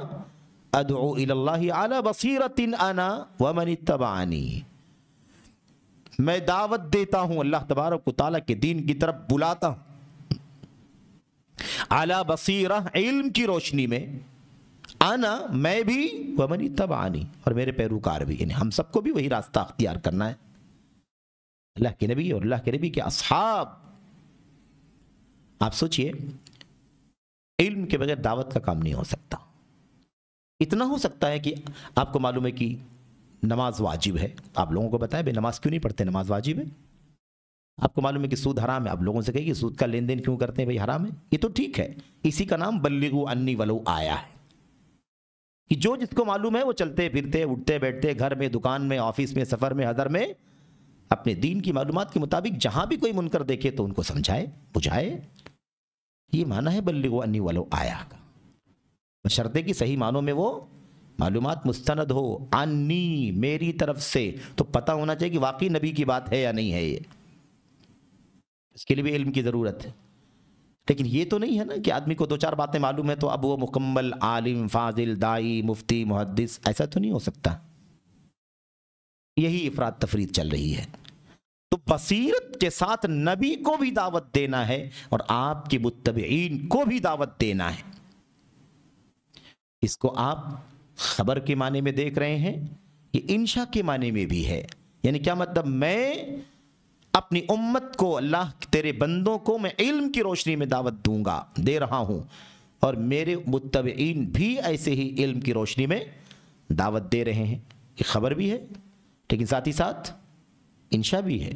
ادعو الی اللہ علی بصیرۃ انا ومن اتبعنی، میں دعوت دیتا ہوں، اللہ تبارک و تعالیٰ کے دین کی طرف بلاتا ہوں، علی بصیرہ، علم کی روشنی میں، انا، میں بھی، ومن اتبعنی، اور میرے پیروکار بھی، یعنی ہم سب کو بھی وہی راستہ اختیار کرنا ہے۔ اللہ کے نبی اور اللہ کے نبی کے اصحاب، آپ سوچئے علم کے بغیر دعوت کا کام نہیں ہو سکتا۔ اتنا ہو سکتا ہے کہ آپ کو معلوم ہے کہ نماز واجب ہے، آپ لوگوں کو بتائیں بھئی نماز کیوں نہیں پڑھتے، نماز واجب ہے۔ آپ کو معلوم ہے کہ سود حرام ہے، آپ لوگوں سے کہیں کہ سود کا لین دین کیوں کرتے ہیں، بھئی حرام ہے، یہ تو ٹھیک ہے، اسی کا نام بلغوا انی ولو آیا ہے، کہ جو جس کو معلوم ہے وہ چلتے پھرتے اٹھتے بیٹھتے، گھر میں، دکان میں، آفس میں، سفر میں، حضر میں، اپنے دین کی معلومات کے مطابق جہاں بھی کوئی منکر دیکھے تو ان کو سمجھائے بجھائے، یہ معنی ہے بلغوا انی ولو آیا کا، بشرطے کہ صحیح معنوں میں وہ معلومات مستند ہو، انی، میری طرف سے، تو پتہ ہونا چاہیے کہ واقعی نبی کی بات ہے یا نہیں ہے، یہ اس کے لیے بھی علم کی ضرورت ہے۔ لیکن یہ تو نہیں ہے نا کہ آدمی کو دو چار باتیں معلوم ہے تو اب وہ مکمل عالم، فاضل، دائی، مفتی، محدث، ایسا تو نہیں ہو سکتا۔ یہی افراد تفرید چل رہی ہے۔ تو بصیرت کے ساتھ نبی کو بھی دعوت دینا ہے اور آپ کے متبعین کو بھی دعوت دینا ہے۔ اس کو آپ خبر کے معنی میں دیکھ رہے ہیں، یہ انشاء کے معنی میں بھی ہے۔ یعنی کیا مطلب، میں اپنی امت کو، اللہ تیرے بندوں کو میں علم کی روشنی میں دعوت دوں گا، دے رہا ہوں، اور میرے متبعین بھی ایسے ہی علم کی روشنی میں دعوت دے رہے ہیں۔ یہ خبر بھی ہے لیکن ساتھ ہی ساتھ انشاء بھی ہے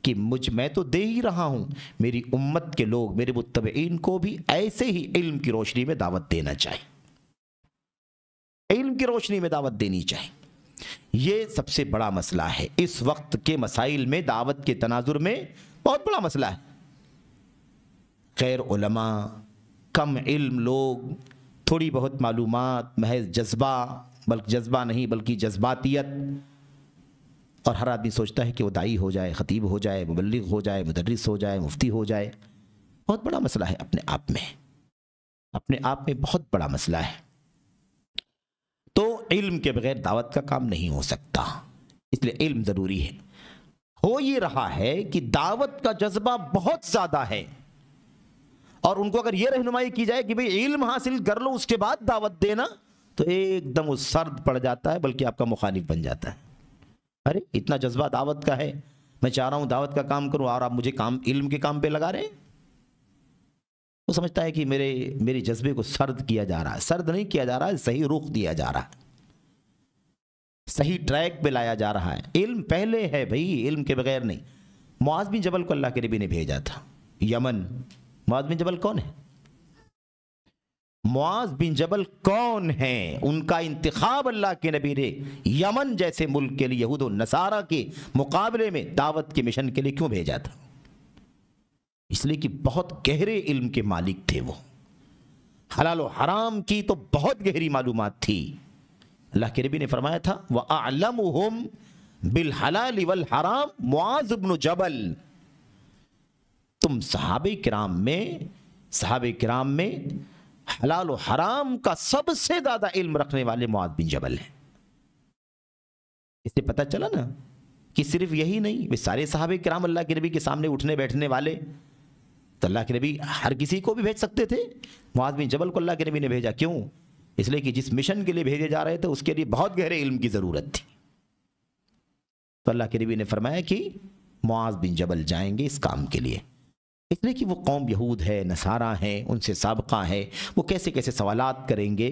کہ میں تو دے ہی رہا ہوں، میری امت کے لوگ، میرے متبعین کو بھی ایسے ہی علم کی روشنی میں دعوت دینا چاہیے، علم کی روشنی میں دعوت دینی چاہیے۔ یہ سب سے بڑا مسئلہ ہے اس وقت کے مسائل میں، دعوت کے تناظر میں بہت بڑا مسئلہ ہے۔ غیر علماء، کم علم لوگ، تھوڑی بہت معلومات، محض جذبہ، بلکہ جذبہ نہیں بلکہ جذباتیت، اور ہر آدمی سوچتا ہے کہ وہ دائی ہو جائے، خطیب ہو جائے، مبلغ ہو جائے، مدرس ہو جائے، مفتی ہو جائے۔ بہت بڑا مسئلہ ہے اپنے آپ میں بہت بڑا مسئلہ ہے۔ تو علم کے بغیر دعوت کا کام نہیں ہو سکتا، اس لیے علم ضروری ہے۔ ہو یہ رہا ہے کہ دعوت کا جذبہ بہت زیادہ ہے، اور ان کو اگر یہ رہنمائی کی جائے کہ بھئی علم حاصل کر لو اس کے بعد دعوت دینا، تو ایک دم وہ سرد پڑ جاتا ہے، بلکہ آپ کا مخالف بن جاتا ہے۔ ارے اتنا جذبہ دعوت کا ہے، میں چاہ رہا ہوں دعوت کا کام کروں، اور آپ مجھے علم کے کام پہ لگا رہے ہیں۔ وہ سمجھتا ہے کہ میرے جذبے کو سرد کیا جا رہا ہے، سرد نہیں کیا جا رہا ہے، صحیح رخ دیا جا رہا ہے، صحیح ٹریک پہ لایا جا رہا ہے۔ علم پہلے ہے بھائی، علم کے بغیر نہیں۔ معاذ بن جبل کو اللہ کے نبی نے بھیجا تھا یمن۔ معاذ بن جبل کون ہے؟ معاذ بن جبل کون ہیں؟ ان کا انتخاب اللہ کے نبی نے یمن جیسے ملک کے لیے، یہود و نصارہ کے مقابلے میں دعوت کے مشن کے لیے کیوں بھیجا تھا؟ اس لیے کہ بہت گہرے علم کے مالک تھے وہ، حلال و حرام کی تو بہت گہری معلومات تھی۔ اللہ کے نبی نے فرمایا تھا وَأَعْلَمُهُمْ بِالْحَلَالِ وَالْحَرَامِ معاذ بن جبل۔ تم صحابہ کرام میں حلال و حرام کا سب سے زیادہ علم رکھنے والے معاذ بن جبل ہیں۔ اس سے پتہ چلا نا کہ صرف یہی نہیں، سارے صحابہ کرام اللہ کے نبی کے سامنے اٹھنے بیٹھنے والے، تو اللہ کے نبی ہر کسی کو بھی بھیج سکتے تھے، معاذ بن جبل کو اللہ کے نبی نے بھیجا کیوں؟ اس لیے کہ جس مشن کے لیے بھیجے جا رہے تھے اس کے لیے بہت گہرے علم کی ضرورت تھی۔ تو اللہ کے نبی نے فرمایا کہ معاذ بن جبل جائیں گے اس کام کے لیے، اس لیے کہ وہ قوم یہود ہے، نصارہ ہیں، ان سے سابقہ ہے، وہ کیسے کیسے سوالات کریں گے،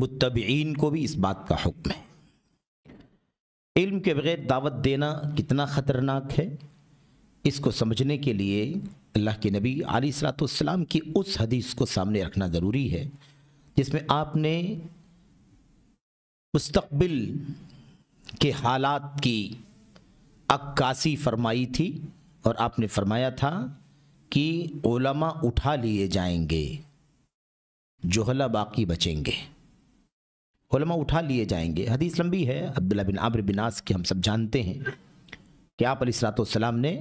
متبعین کو بھی اس بات کا حکم ہے۔ علم کے بغیر دعوت دینا کتنا خطرناک ہے، اس کو سمجھنے کے لیے اللہ کے نبی علیہ الصلوۃ والسلام کی اس حدیث کو سامنے رکھنا ضروری ہے جس میں آپ نے مستقبل کے حالات کی عکاسی فرمائی تھی، اور آپ نے فرمایا تھا کہ علماء اٹھا لیے جائیں گے، جہلا باقی بچیں گے۔ علماء اٹھا لیے جائیں گے، حدیث لمبی ہے، عبداللہ بن عمرو بن عاص کی ہم سب جانتے ہیں کہ آپ علیہ الصلوۃ والسلام نے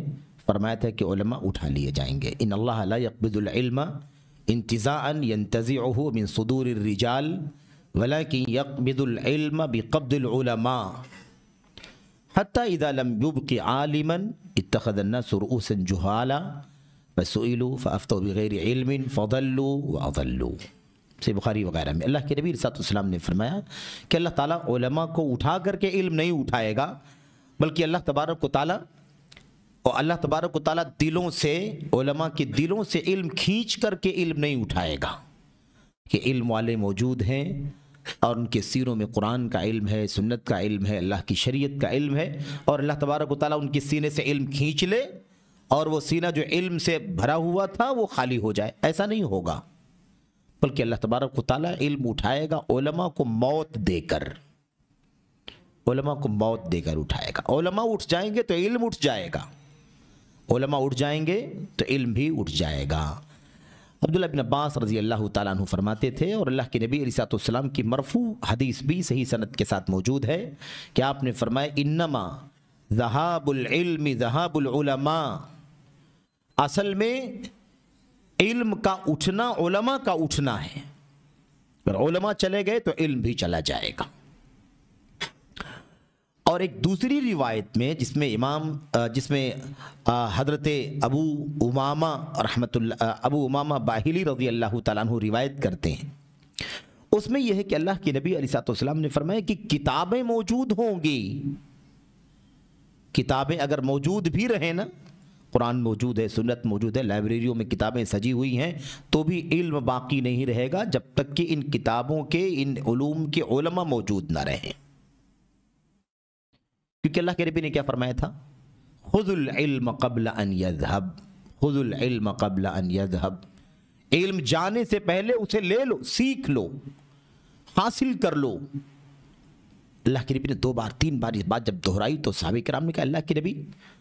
فرمایا تھا کہ علماء اٹھا لیے جائیں گے۔ ان اللہ لا يقبض العلم انتزاعا ينتزعه من صدور الرجال ولكن يقبض العلم بقبض العلماء حتى اذا لم يبق عالما اتخذ الناس رؤوسا جهالا فسئلوا فافتوا بغیر علم فضلوا واضلوا۔ سے بخاری وغیرہ میں اللہ کے نبی صلی اللہ علیہ وسلم نے فرمایا کہ اللہ تعالیٰ علماء کو اٹھا کر کے علم نہیں اٹھائے گا، بلکہ اللہ تبارک و تعالیٰ دلوں سے، علماء کے دلوں سے علم کھینچ کر کے علم نہیں اٹھائے گا۔ کہ علم والے موجود ہیں اور ان کے سینوں میں قرآن کا علم ہے، سنت کا علم ہے، اللہ کی شریعت کا علم ہے، اور اللہ تبارک و تعالیٰ ان کے سینے سے علم کھینچ لے اور وہ سینہ جو علم سے بھرا ہوا تھا وہ خالی ہو جائے، ایسا نہیں ہوگا، بلکہ اللہ تبارک و تعالیٰ علم اٹھائے گا علماء کو موت دے کر، علماء کو موت دے کر اٹھائے گا۔ علماء اٹھ جائیں گے تو علم اٹھ جائے گا، علماء اٹھ جائیں گے تو علم بھی اٹھ جائے گا۔ عبداللہ بن عباس رضی اللہ تعالیٰ عنہ فرماتے تھے، اور اللہ کے نبی علیہ الصلوۃ والسلام کی مرفوع حدیث بھی صحیح سند کے ساتھ موجود ہے کہ آپ نے فرمایا انما ذہاب العلم ذہاب العلماء، اصل میں علم کا اٹھنا علماء کا اٹھنا ہے، اگر علماء چلے گئے تو علم بھی چلا جائے گا۔ اور ایک دوسری روایت میں جس میں حضرت ابو امامہ باہلی رضی اللہ تعالیٰ عنہ روایت کرتے ہیں، اس میں یہ ہے کہ اللہ کے نبی علیہ الصلوۃ والسلام نے فرمایا کہ کتابیں موجود ہوں گی، کتابیں اگر موجود بھی رہیں نا، قرآن موجود ہے، سنت موجود ہے، لائبریریوں میں کتابیں سجی ہوئی ہیں، تو بھی علم باقی نہیں رہے گا جب تک کہ ان کتابوں کے، ان علوم کے علماء موجود نہ رہیں۔ کیونکہ اللہ کے نبی نے کیا فرمایا تھا؟ خذ العلم قبل ان يذهب، خذ العلم قبل ان يذهب، علم جانے سے پہلے اسے لے لو، سیکھ لو، حاصل کر لو۔ اللہ کے نبی نے 2 بار 3 بار اس بات جب دہرائی تو صحابہ کرام نے کہا اللہ کے نبی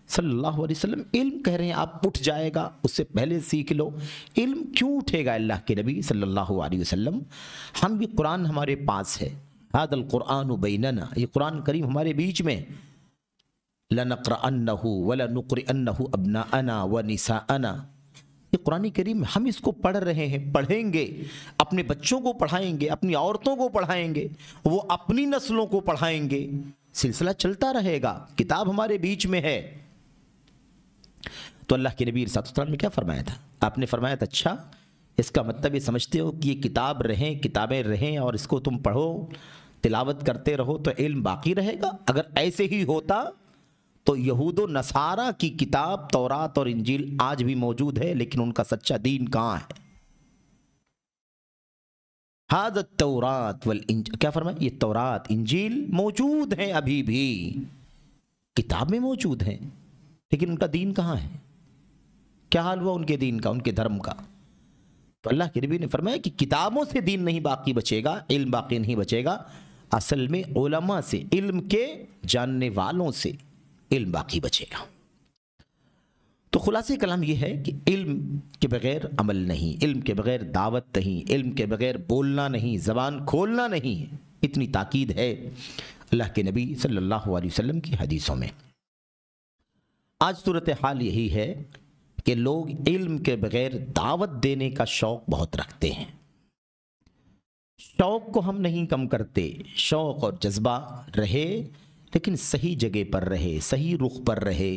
صلی اللہ علیہ وسلم علم کہہ رہے ہیں آپ، اٹھ جائے گا، اس سے پہلے سیکھ لو، علم کیوں اٹھے گا اللہ کے نبی صلی اللہ علیہ وسلم؟ ہم بھی قرآن ہمارے پاس ہے، ھذا القرآن بیننا، یہ قرآن کریم ہمارے بیچ میں، لَنَقْرَأَنَّهُ وَلَنُقْرِئَنَّهُ أَبْنَاءَنَا وَنِسَاءَنَا، یہ قرآن کریم ہم اس کو پڑھ رہے ہیں، پڑھیں گے، اپنے بچوں کو پڑھائیں گے، اپنی عورتوں کو پڑھائیں گے، وہ اپنی نسلوں کو پڑھائیں گے، سلسلہ چلتا رہے گا، کتاب ہمارے بیچ میں ہے۔ تو اللہ کے نبی صلی اللہ علیہ وسلم نے کیا فرمایا تھا؟ آپ نے فرمایا تھا اچھا اس کا مطلب یہ سمجھتے ہو کہ یہ کتابیں رہیں اور اس کو تم پڑھو، تلاوت کرتے رہو تو علم باقی رہے گا؟ اگر ایسے ہی ہوتا تو یہود و نصارہ کی کتاب تورات اور انجیل آج بھی موجود ہے، لیکن ان کا سچا دین کہاں ہے؟ ھذا التورات والانجیل، کیا فرمایا؟ یہ تورات انجیل موجود ہیں، ابھی بھی کتابیں موجود ہیں، لیکن ان کا دین کہاں ہے؟ کیا حال ہوا ان کے دین کا، ان کے دھرم کا؟ تو اللہ کے نبی نے فرمایا کہ کتابوں سے دین نہیں باقی بچے گا، علم باقی نہیں بچے گا، اصل میں علماء سے، علم کے جاننے والوں سے علم باقی بچے گا۔ تو خلاصہ کلام یہ ہے کہ علم کے بغیر عمل نہیں، علم کے بغیر دعوت نہیں، علم کے بغیر بولنا نہیں، زبان کھولنا نہیں، اتنی تاکید ہے اللہ کے نبی صلی اللہ علیہ وسلم کی حدیثوں میں۔ آج صورتحال یہی ہے کہ لوگ علم کے بغیر دعوت دینے کا شوق بہت رکھتے ہیں۔ شوق کو ہم نہیں کم کرتے، شوق اور جذبہ رہے، لیکن صحیح جگہ پر رہے، صحیح رخ پر رہے،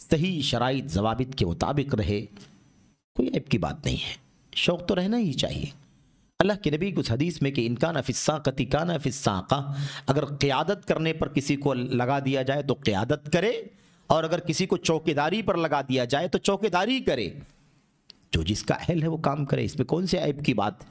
صحیح شرائط ضوابط کے مطابق رہے، کوئی عیب کی بات نہیں ہے، شوق تو رہنا ہی چاہیے۔ اللہ کے نبی کی اس حدیث میں کہ ان کان فی الساقۃ کان فی الساقہ، اگر قیادت کرنے پر کسی کو لگا دیا جائے تو قیادت کرے، اور اگر کسی کو چوکیداری پر لگا دیا جائے تو چوکیداری کرے، جو جس کا اہل ہے وہ کام کرے، اس میں کون سے عیب کی بات ہے؟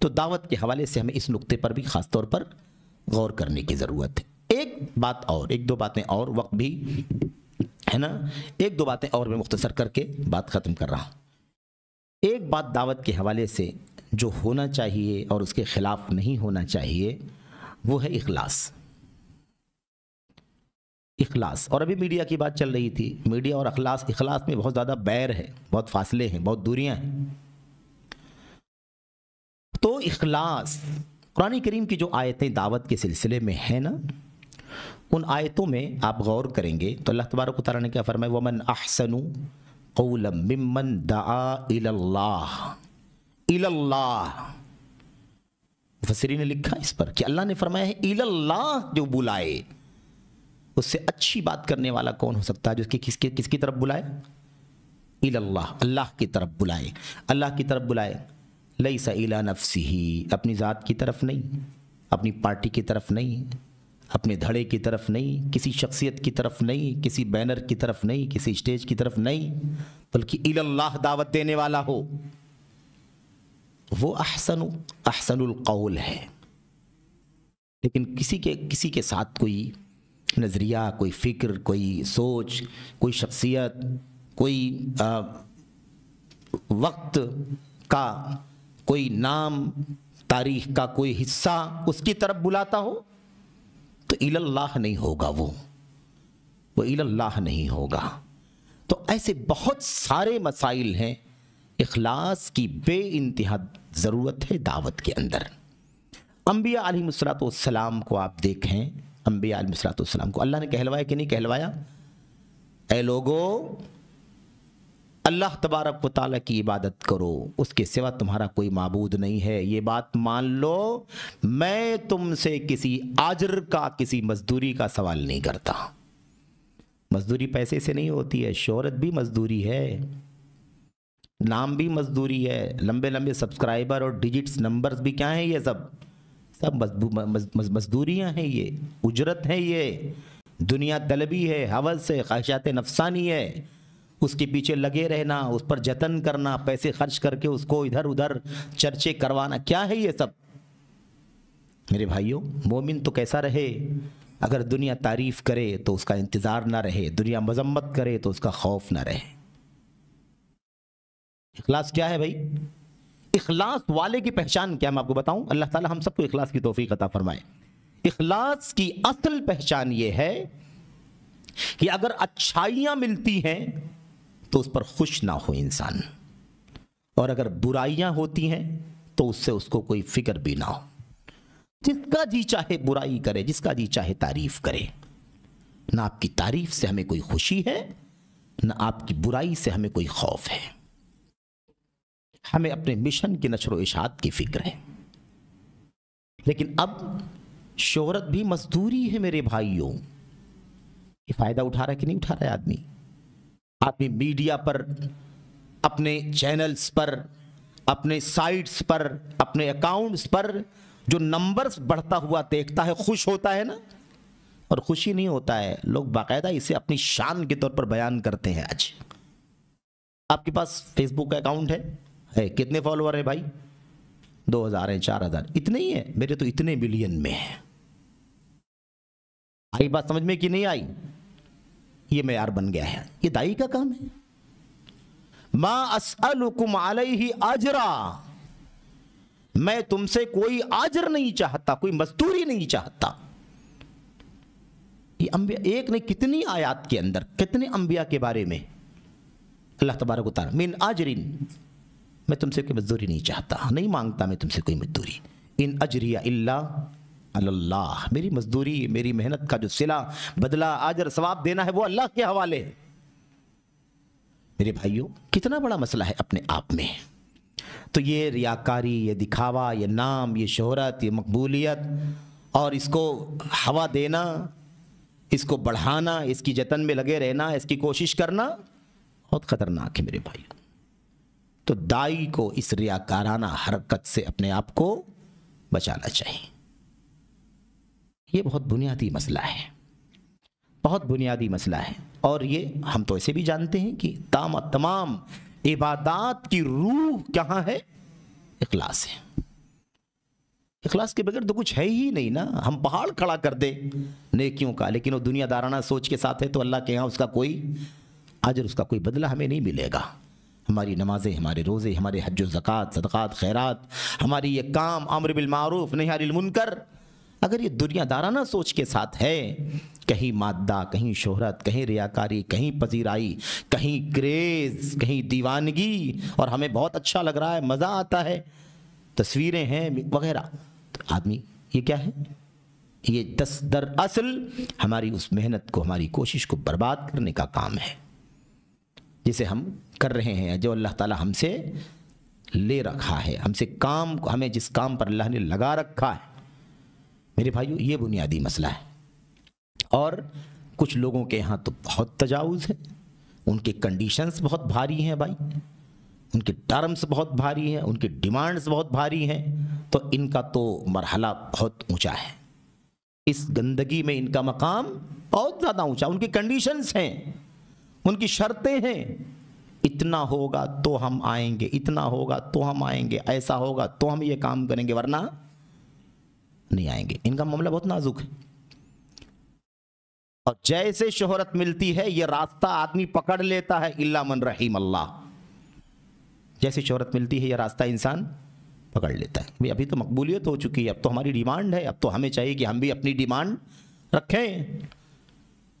تو دعوت کے حوالے سے ہمیں اس نقطے پر بھی خاص طور پر غور کرنے کی ضرورت ہے۔ ایک دو باتیں اور، وقت بھی ہے نا، ایک دو باتیں اور میں مختصر کر کے بات ختم کر رہا ہوں۔ ایک بات دعوت کے حوالے سے جو ہونا چاہیے اور اس کے خلاف نہیں ہونا چاہیے وہ ہے اخلاص۔ اخلاص، اور ابھی میڈیا کی بات چل رہی تھی، میڈیا اور اخلاص میں بہت زیادہ بیر ہے، بہت فاصلے ہیں، بہت دوریاں ہیں۔ تو اخلاص، قرآن کریم کی جو آیتیں دعوت کے سلسلے میں ہیں نا، ان آیتوں میں آپ غور کریں گے تو اللہ تبارک و تعالیٰ نے کیا فرمایا، وَمَنْ أَحْسَنُ قَوْلًا مِّمَّنْ دَعَا إِلَى اللَّهِ، إِلَى اللَّهِ، مفسرین نے لکھا اس پر کہ اللہ نے فرمایا ہے إِلَى اللَّهِ، جو بلائے، اس سے اچھی بات کرنے والا کون ہو سکتا ہے جو کس کی طرف بلائے؟ إِلَى اللَّهِ، اللہ کی طرف بلائے، اللہ کی طرف بلائے، لَيْسَ إِلَى نَفْسِهِ، اپنی ذات کی طرف نہیں، اپنی پارٹی کی طرف نہیں، اپنے دھڑے کی طرف نہیں، کسی شخصیت کی طرف نہیں، کسی بینر کی طرف نہیں، کسی اسٹیج کی طرف نہیں، بلکہ إِلَى اللَّهِ دعوت دینے والا ہو، وہ احسن القول ہے۔ لیکن کسی کے ساتھ کوئی نظریہ، کوئی فکر، کوئی سوچ، کوئی شخصیت، کوئی وقت کا کوئی نام، تاریخ کا کوئی حصہ اس کی طرف بلاتا ہو تو إِلَى اللَّهِ نہیں ہوگا، وہ إِلَى اللَّهِ نہیں ہوگا۔ تو ایسے بہت سارے مسائل ہیں، اخلاص کی بے انتہا ضرورت ہے دعوت کے اندر۔ انبیاء علیہ السلام کو آپ دیکھیں، انبیاء علیہ السلام کو اللہ نے کہلوایا کہ نہیں کہلوایا، اے لوگو اللہ تبارک و تعالیٰ کی عبادت کرو، اس کے سوا تمہارا کوئی معبود نہیں ہے، یہ بات مان لو، میں تم سے کسی آجر کا، کسی مزدوری کا سوال نہیں کرتا۔ مزدوری پیسے سے نہیں ہوتی ہے، شہرت بھی مزدوری ہے، نام بھی مزدوری ہے، لمبے لمبے سبسکرائبر اور ڈیجٹس نمبرز بھی کیا ہیں، یہ سب مزدوریاں ہیں، یہ اجرت ہے، یہ دنیا طلبی ہے، ہوس ہے، خواہشات نفسانی ہے، اس کے پیچھے لگے رہنا، اس پر جتن کرنا، پیسے خرچ کر کے اس کو ادھر ادھر چرچے کروانا، کیا ہے یہ سب؟ میرے بھائیوں، مومن تو کیسا رہے؟ اگر دنیا تعریف کرے تو اس کا انتظار نہ رہے، دنیا مذمت کرے تو اس کا خوف نہ رہے۔ اخلاص کیا ہے بھائی؟ اخلاص والے کی پہچان کیا میں آپ کو بتاؤں؟ اللہ تعالی ہم سب کو اخلاص کی توفیق عطا فرمائے۔ اخلاص کی اصل پہچان یہ ہے کہ اگر اچھائیاں ملتی ہیں تو اس پر خوش نہ ہو انسان، اور اگر برائیاں ہوتی ہیں تو اس سے اس کو کوئی فکر بھی نہ ہو، جس کا جی چاہے برائی کرے، جس کا جی چاہے تعریف کرے، نہ آپ کی تعریف سے ہمیں کوئی خوشی ہے، نہ آپ کی برائی سے ہمیں کوئی خوف ہے، ہمیں اپنے مشن کی نشر و اشاعت کی فکر ہے۔ لیکن اب شہرت بھی مزدوری ہے میرے بھائیوں، یہ فائدہ اٹھا رہا ہے کہ نہیں اٹھا رہا ہے آدمی میڈیا پر، اپنے چینلز پر، اپنے سائٹس پر، اپنے اکاؤنٹس پر جو نمبرز بڑھتا ہوا دیکھتا ہے خوش ہوتا ہے نا، اور خوشی نہیں ہوتا ہے، لوگ باقاعدہ اسے اپنی شان کے طور پر بیان کرتے ہیں۔ آج آپ کے پاس فیس بک کا اکاؤنٹ ہے، کتنے فالوور ہیں بھائی؟ 2000 ہیں، 4000، اتنے ہی ہیں، میرے تو اتنے ملین میں ہیں۔ آئی بات سمجھ میں کہ نہیں آئی؟ یہ معیار بن گیا ہے، یہ دائی کا کام ہے۔ ما اسألکم علیہ اجرا، میں تم سے کوئی اجر نہیں چاہتا، کوئی مزدوری نہیں چاہتا۔ یہ انبیاء، ایک نے کتنی آیات کے اندر کتنے انبیاء کے بارے میں اللہ تبارک و تعالی، من اجرن، میں تم سے کوئی مزدوری نہیں چاہتا، نہیں مانگتا میں تم سے کوئی مزدوری، ان اجری الا علی اللہ، میری مزدوری، میری محنت کا جو صلہ بدلہ اجر ثواب دینا ہے وہ اللہ کے حوالے ہے۔ میرے بھائیوں، کتنا بڑا مسئلہ ہے اپنے آپ میں۔ تو یہ ریاکاری، یہ دکھاوا، یہ نام، یہ شہرت، یہ مقبولیت، اور اس کو ہوا دینا، اس کو بڑھانا، اس کی جتن میں لگے رہنا، اس کی کوشش کرنا بہت خطرناک ہے میرے بھائیوں۔ تو دائی کو اس ریاکارانہ حرکت سے اپنے آپ کو بچانا چاہیے۔ یہ بہت بنیادی مسئلہ ہے، بہت بنیادی مسئلہ ہے، اور یہ ہم تو ایسے بھی جانتے ہیں کہ تمام عبادات کی روح کہاں ہے؟ اخلاص ہے۔ اخلاص کے بغیر تو کچھ ہے ہی نہیں نا. ہم پہاڑ کھڑا کر دیں نیکیوں کا, لیکن وہ دنیا دارانہ سوچ کے ساتھ ہے تو اللہ کے ہاں اس کا کوئی اجر, اس کا کوئی بدلہ ہمیں نہیں ملے گا. ہماری نمازیں, ہمارے روزے, ہمارے حج و زکوٰۃ, صدقات, خیرات, ہماری یہ کام امر بالمعروف نہی عن المنکر, اگر یہ دنیا دارانہ سوچ کے ساتھ ہے, کہیں مادہ, کہیں شہرت, کہیں ریاکاری, کہیں پذیرائی, کہیں کریز, کہیں دیوانگی, اور ہمیں بہت اچھا لگ رہا ہے, مزہ آتا ہے, تصویریں ہیں وغیرہ, تو آدمی یہ کیا ہے, یہ دراصل ہماری اس محنت کو, ہماری کوشش کو برباد کرنے کا کام ہے جسے ہم کر رہے ہیں, جو اللہ تعالی ہم سے لے رکھا ہے, ہم سے کام, ہمیں جس کام پر اللہ نے لگا رکھا ہے. میرے بھائیو, یہ بنیادی مسئلہ ہے. اور کچھ لوگوں کے ہاں تو بہت تجاوز ہے, ان کے کنڈیشنز بہت بھاری ہیں بھائی, ان کے ٹرمز بہت بھاری ہیں, ان کے ڈیمانڈز بہت بھاری ہیں, تو ان کا تو مرحلہ بہت اونچا ہے. اس گندگی میں ان کا مقام بہت زیادہ اونچا, ان کی کنڈیشنز ہیں, ان کی شرطیں ہیں. اتنا ہوگا تو ہم آئیں گے, اتنا ہوگا تو ہم آئیں گے, ایسا ہوگا تو ہم یہ کام کریں گے, ورنہ نہیں آئیں گے. ان کا معاملہ بہت نازک ہے. اور جیسے شہرت ملتی ہے یہ راستہ آدمی پکڑ لیتا ہے, الا من رحم اللہ. جیسے شہرت ملتی ہے یہ راستہ انسان پکڑ لیتا ہے. ابھی تو مقبولیت ہو چکی ہے, اب تو ہماری ڈیمانڈ ہے, اب تو ہمیں چاہیے کہ ہم بھی اپنی ڈیمانڈ رکھیں.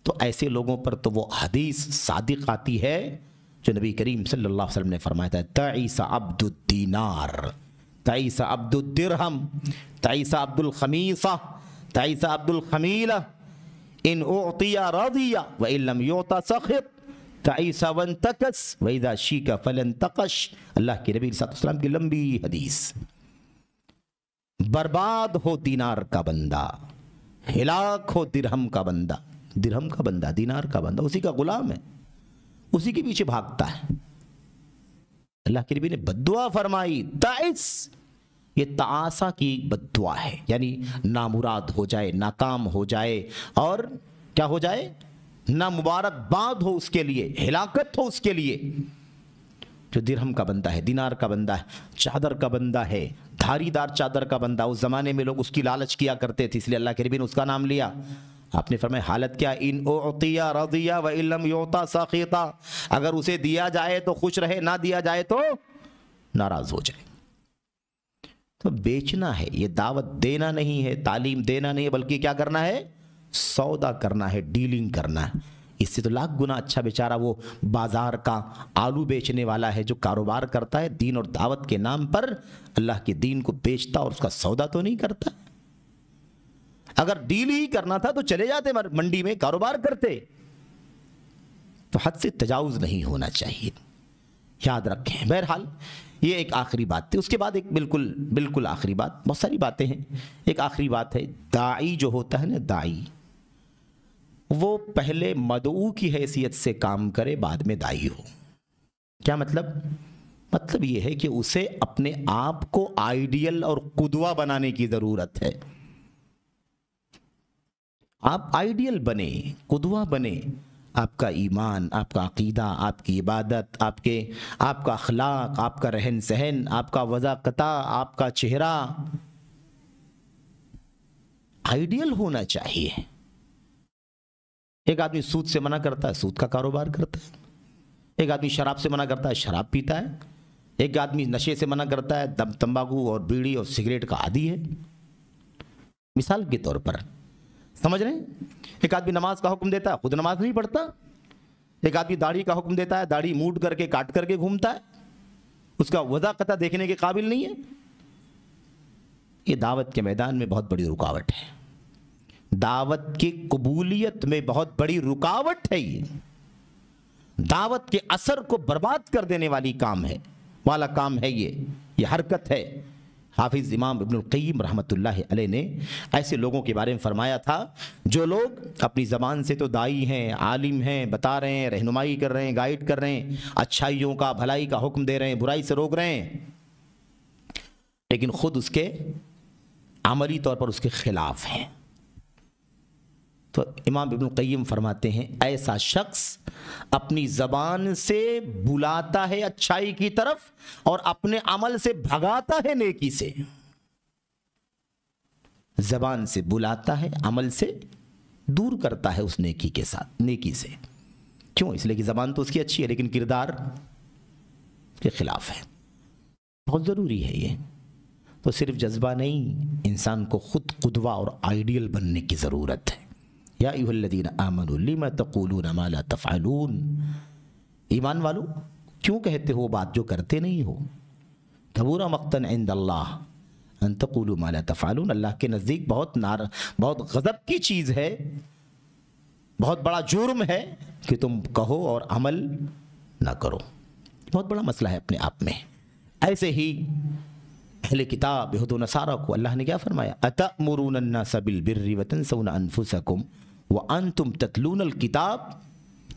تو ایسے لوگوں پر تو وہ حدیث صادق آتی ہے جو نبی کریم صلی اللہ علیہ وسلم نے فرمایا تھا, تعیس عبد الدینار, تعیس عبد الدرہم, تعیس عبد الخمیصہ, تعیس عبد الخمیلہ, ان اعطی رضی وان لم یعط سخط, تعیس وانتکس واذا شیک فلانتقش. اللہ کے نبی صلی اللہ علیہ وسلم کی لمبی حدیث. برباد ہو دینار کا بندہ, ہلاک ہو درہم کا بندہ. درہم کا بندہ, دینار کا بندہ, اسی کا غلام ہے, اسی کے پیچھے بھاگتا ہے. اللہ کے نبی نے بددعا فرمائی, تعس, یہ تعاسا کی بددعا ہے, یعنی نامراد ہو جائے, ناکام ہو جائے, اور کیا ہو جائے, نہ مبارکباد ہو اس کے لیے, ہلاکت ہو اس کے لیے. جو درہم کا بندہ ہے, دینار کا بندہ ہے, چادر کا بندہ ہے, دھاری دار چادر کا بندہ. اس زمانے میں لوگ اس کی لالچ کیا کرتے تھے, اس لیے اللہ کے نبی نے اس کا نام لیا. آپ نے فرمایا حالت کیا, ان اعطی رضی وان لم یعط سخطا, اگر اسے دیا جائے تو خوش رہے, نہ دیا جائے تو ناراض ہو جائے. تو بیچنا ہے, یہ دعوت دینا نہیں ہے, تعلیم دینا نہیں ہے, بلکہ کیا کرنا ہے, سودا کرنا ہے, ڈیلنگ کرنا ہے. اس سے تو لاکھ گنا اچھا بیچارہ وہ بازار کا آلو بیچنے والا ہے جو کاروبار کرتا ہے, دین اور دعوت کے نام پر اللہ کے دین کو بیچتا اور اس کا سودا تو نہیں کرتا. اگر ڈیل ہی کرنا تھا تو چلے جاتے منڈی میں, کاروبار کرتے. تو حد سے تجاوز نہیں ہونا چاہیے, یاد رکھیں. بہرحال یہ ایک آخری بات تھی. اس کے بعد ایک بالکل آخری بات, بہت ساری باتیں ہیں, ایک آخری بات ہے, داعی جو ہوتا ہے نا, داعی, وہ پہلے مدعو کی حیثیت سے کام کرے, بعد میں داعی ہو. کیا مطلب؟ مطلب یہ ہے کہ اسے اپنے آپ کو آئیڈیل اور قدوہ بنانے کی ضرورت ہے. آپ آئیڈیل بنے, قدوہ بنے. آپ کا ایمان, آپ کا عقیدہ, آپ کی عبادت, آپ کا اخلاق, آپ کا رہن سہن, آپ کا وضاقتہ, آپ کا چہرہ آئیڈیل ہونا چاہیے. ایک آدمی سود سے منع کرتا ہے, سود کا کاروبار کرتا ہے. ایک آدمی شراب سے منع کرتا ہے, شراب پیتا ہے. ایک آدمی نشے سے منع کرتا ہے, تمباکو اور بیڑی اور سگریٹ کا عادی ہے. مثال کے طور پر سمجھ رہے ہیں. ایک آدمی نماز کا حکم دیتا ہے, خود نماز نہیں پڑھتا. ایک آدمی داڑھی کا حکم دیتا ہے, داڑھی موٹ کر کے کاٹ کر کے گھومتا ہے, اس کا وضاقتہ دیکھنے کے قابل نہیں ہے. یہ دعوت کے میدان میں بہت بڑی رکاوٹ ہے, دعوت کی قبولیت میں بہت بڑی رکاوٹ ہے. یہ دعوت کے اثر کو برباد کر دینے والی کام ہے یہ حرکت ہے. حافظ امام ابن القیم رحمۃ اللہ علیہ نے ایسے لوگوں کے بارے میں فرمایا تھا جو لوگ اپنی زبان سے تو داعی ہیں, عالم ہیں, بتا رہے ہیں, رہنمائی کر رہے ہیں, گائیڈ کر رہے ہیں, اچھائیوں کا, بھلائی کا حکم دے رہے ہیں, برائی سے روک رہے ہیں, لیکن خود اس کے عملی طور پر اس کے خلاف ہیں. تو امام ابن القیم فرماتے ہیں ایسا شخص اپنی زبان سے بلاتا ہے اچھائی کی طرف اور اپنے عمل سے بھگاتا ہے نیکی سے. زبان سے بلاتا ہے، عمل سے دور کرتا ہے اس نیکی کے ساتھ، نیکی سے. کیوں؟ اس لیے کہ زبان تو اس کی اچھی ہے لیکن کردار کے خلاف ہے. بہت ضروری ہے یہ. تو صرف جذبہ نہیں، انسان کو خود قدوہ اور آئیڈیل بننے کی ضرورت ہے. یا ایھا الذین آمنوا لم تقولون ما لا تفعلون، ایمان والو کیوں کہتے ہو بات جو کرتے نہیں ہو. کبر مقتا عند اللہ ان تقولوا ما لا تفعلون، اللہ کے نزدیک بہت غضب کی چیز ہے، بہت بڑا جرم ہے کہ تم کہو اور عمل نہ کرو. بہت بڑا مسئلہ ہے اپنے آپ میں. ایسے ہی اہل کتاب یہود و نصارہ کو اللہ نے کیا فرمایا؟ اتأمرون الناس بالبر وتنسون انفسکم وانتم تتلون الکتاب،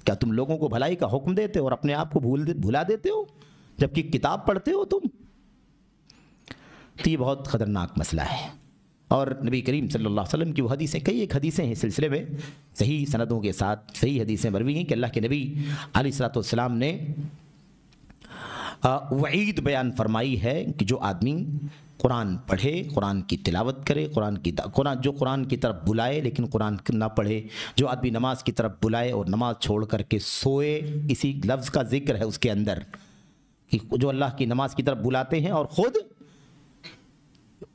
کیا تم لوگوں کو بھلائی کا حکم دیتے ہو اور اپنے آپ کو بھلا دیتے ہو جبکہ کتاب پڑھتے ہو تم؟ تو یہ بہت خطرناک مسئلہ ہے. اور نبی کریم صلی اللہ علیہ وسلم کی وہ حدیثیں، کئی ایک حدیثیں ہیں سلسلے میں صحیح سندوں کے ساتھ صحیح حدیثیں مروی ہیں کہ اللہ کے نبی علیہ الصلوۃ والسلام نے وعید بیان فرمائی ہے کہ جو آدمی قرآن پڑھے، قرآن کی تلاوت کرے، جو قرآن کی طرف بلائے لیکن قرآن نہ پڑھے، جو آدمی نماز کی طرف بلائے اور نماز چھوڑ کر کے سوئے، اسی لفظ کا ذکر ہے اس کے اندر کہ جو اللہ کی نماز کی طرف بلاتے ہیں اور خود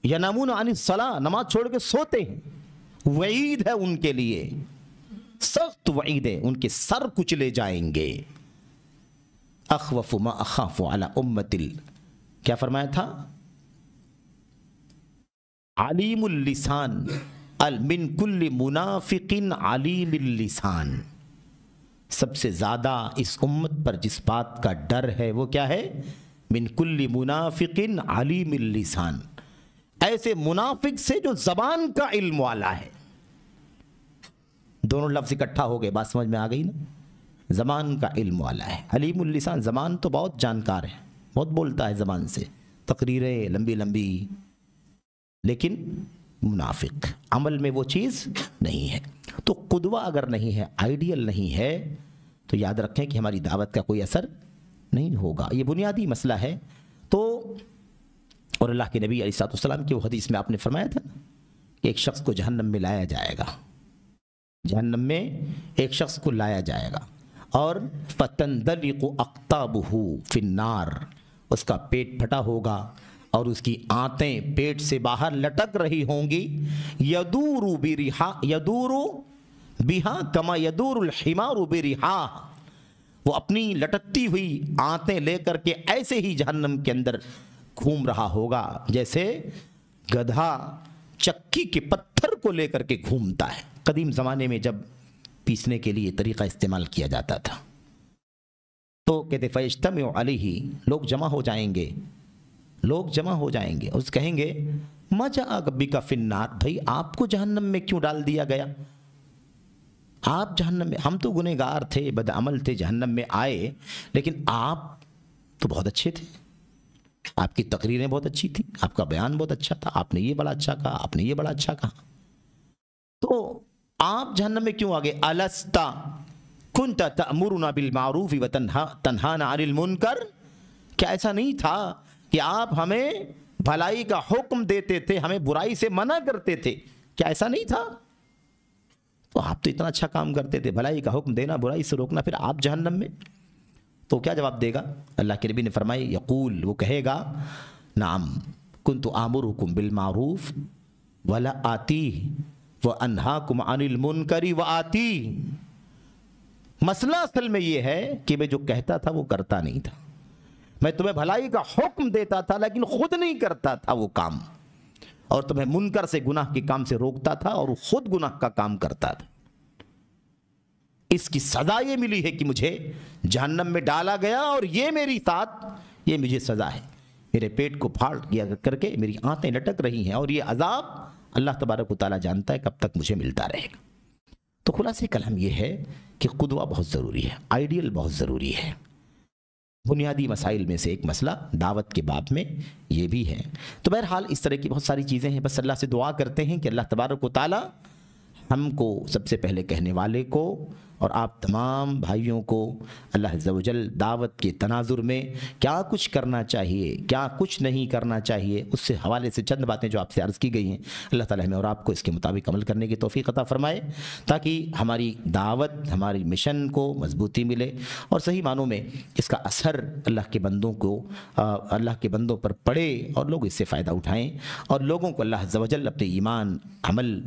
ینامون عن الصلاۃ، نماز چھوڑ کے سوتے ہیں. وعید ہے ان کے لیے، سخت وعید ہے، ان کے سر کچلے جائیں گے. اخوف ما اخاف علی امتی، کیا فرمایا تھا؟ علیم اللسان من کل منافق علیم اللسان. سب سے زیادہ اس امت پر جس بات کا ڈر ہے وہ کیا ہے؟ من کل منافق علیم اللسان، ایسے منافق سے جو زبان کا علم والا ہے. دونوں لفظ اکٹھا ہو گئے، بات سمجھ میں آ گئی نا؟ زبان کا علم والا ہے، علیم اللسان. زبان تو بہت جانکار ہے، بہت بولتا ہے زبان سے، تقریریں لمبی لمبی، لیکن منافق، عمل میں وہ چیز نہیں ہے. تو قدوہ اگر نہیں ہے، آئیڈیل نہیں ہے، تو یاد رکھیں کہ ہماری دعوت کا کوئی اثر نہیں ہوگا. یہ بنیادی مسئلہ ہے. تو اور اللہ کے نبی علیہ الصلوۃ والسلام کی وہ حدیث میں آپ نے فرمایا تھا کہ ایک شخص کو جہنم میں لایا جائے گا، جہنم میں ایک شخص کو لایا جائے گا اور فتندلق اقطابہ فی النار، اس کا پیٹ پھٹا ہوگا اور اس کی آنتیں پیٹ سے باہر لٹک رہی ہوں گی. یدور بہا کما یدور الحمار برہا، وہ اپنی لٹکتی ہوئی آنتیں لے کر کے ایسے ہی جہنم کے اندر گھوم رہا ہوگا جیسے گدھا چکی کے پتھر کو لے کر کے گھومتا ہے. قدیم زمانے میں جب پیسنے کے لیے طریقہ استعمال کیا جاتا تھا تو کہتے فیجتمع علیہ، لوگ جمع ہو جائیں گے، اس کہیں گے ما جاء بک فی النار، بھائی آپ کو جہنم میں کیوں ڈال دیا گیا؟ آپ جہنم میں، ہم تو گنہگار تھے، بدعمل تھے، جہنم میں آئے، لیکن آپ تو بہت اچھے تھے، آپ کی تقریریں بہت اچھی تھی، آپ کا بیان بہت اچھا تھا، آپ نے یہ بڑا اچھا کہا، آپ نے یہ بڑا اچھا کہا، تو آپ جہنم میں کیوں آگے؟ الستا کنت تأمرنا بالمعروف وتنہانا عن المنکر، کیا ایسا نہیں تھا کہ آپ ہمیں بھلائی کا حکم دیتے تھے، ہمیں برائی سے منع کرتے تھے؟ کیا ایسا نہیں تھا؟ تو آپ تو اتنا اچھا کام کرتے تھے، بھلائی کا حکم دینا، برائی سے روکنا، پھر آپ جہنم میں؟ تو کیا جواب دے گا؟ اللہ کے نبی نے فرمایا یقول، وہ کہے گا نعم کنت آمرکم بالمعروف ولا آتی وانہاکم عن المنکر وآتی. مسئلہ اصل میں یہ ہے کہ میں جو کہتا تھا وہ کرتا نہیں تھا، میں تمہیں بھلائی کا حکم دیتا تھا لیکن خود نہیں کرتا تھا وہ کام، اور تمہیں منکر سے، گناہ کے کام سے روکتا تھا اور خود گناہ کا کام کرتا تھا. اس کی سزا یہ ملی ہے کہ مجھے جہنم میں ڈالا گیا اور یہ میری ساتھ، یہ مجھے سزا ہے. میرے پیٹ کو پھاڑ کیا کر کے میری آنتیں لٹک رہی ہیں اور یہ عذاب اللہ تبارک و تعالیٰ جانتا ہے کب تک مجھے ملتا رہے گا. تو خلاصہ کلام یہ ہے کہ قدوہ بہت ضروری ہے، آئیڈیل بہت ضروری ہے. بنیادی مسائل میں سے ایک مسئلہ دعوت کے باب میں یہ بھی ہے. تو بہرحال اس طرح کی بہت ساری چیزیں ہیں. بس اللہ سے دعا کرتے ہیں کہ اللہ تبارک و تعالیٰ ہم کو، سب سے پہلے کہنے والے کو اور آپ تمام بھائیوں کو اللہ عز و جل دعوت کے تناظر میں کیا کچھ کرنا چاہیے، کیا کچھ نہیں کرنا چاہیے، اس سے حوالے سے چند باتیں جو آپ سے عرض کی گئی ہیں، اللہ تعالیٰ ہمیں اور آپ کو اس کے مطابق عمل کرنے کی توفیق عطا فرمائے، تاکہ ہماری دعوت، ہماری مشن کو مضبوطی ملے اور صحیح معنوں میں اس کا اثر اللہ کے بندوں کو اللہ کے بندوں پر پڑے اور لوگ اس سے فائدہ اٹھائیں، اور لوگوں کو اللہ عز و جل اپنے ایمان عمل،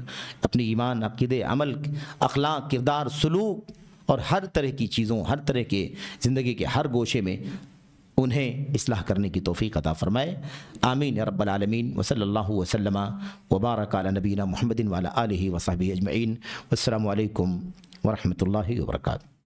اپنی ایمان عقیدے عمل، اخلاق، کردار، سلوک اور ہر طرح کی چیزوں، ہر طرح کے زندگی کے ہر گوشے میں انہیں اصلاح کرنے کی توفیق عطا فرمائے۔ آمین یا رب العالمین۔ وصلی اللہ وسلم وبارک علی نبینا محمد وعلی آلہ وصحبہ اجمعین۔ والسلام علیکم ورحمۃ اللہ وبرکاتہ۔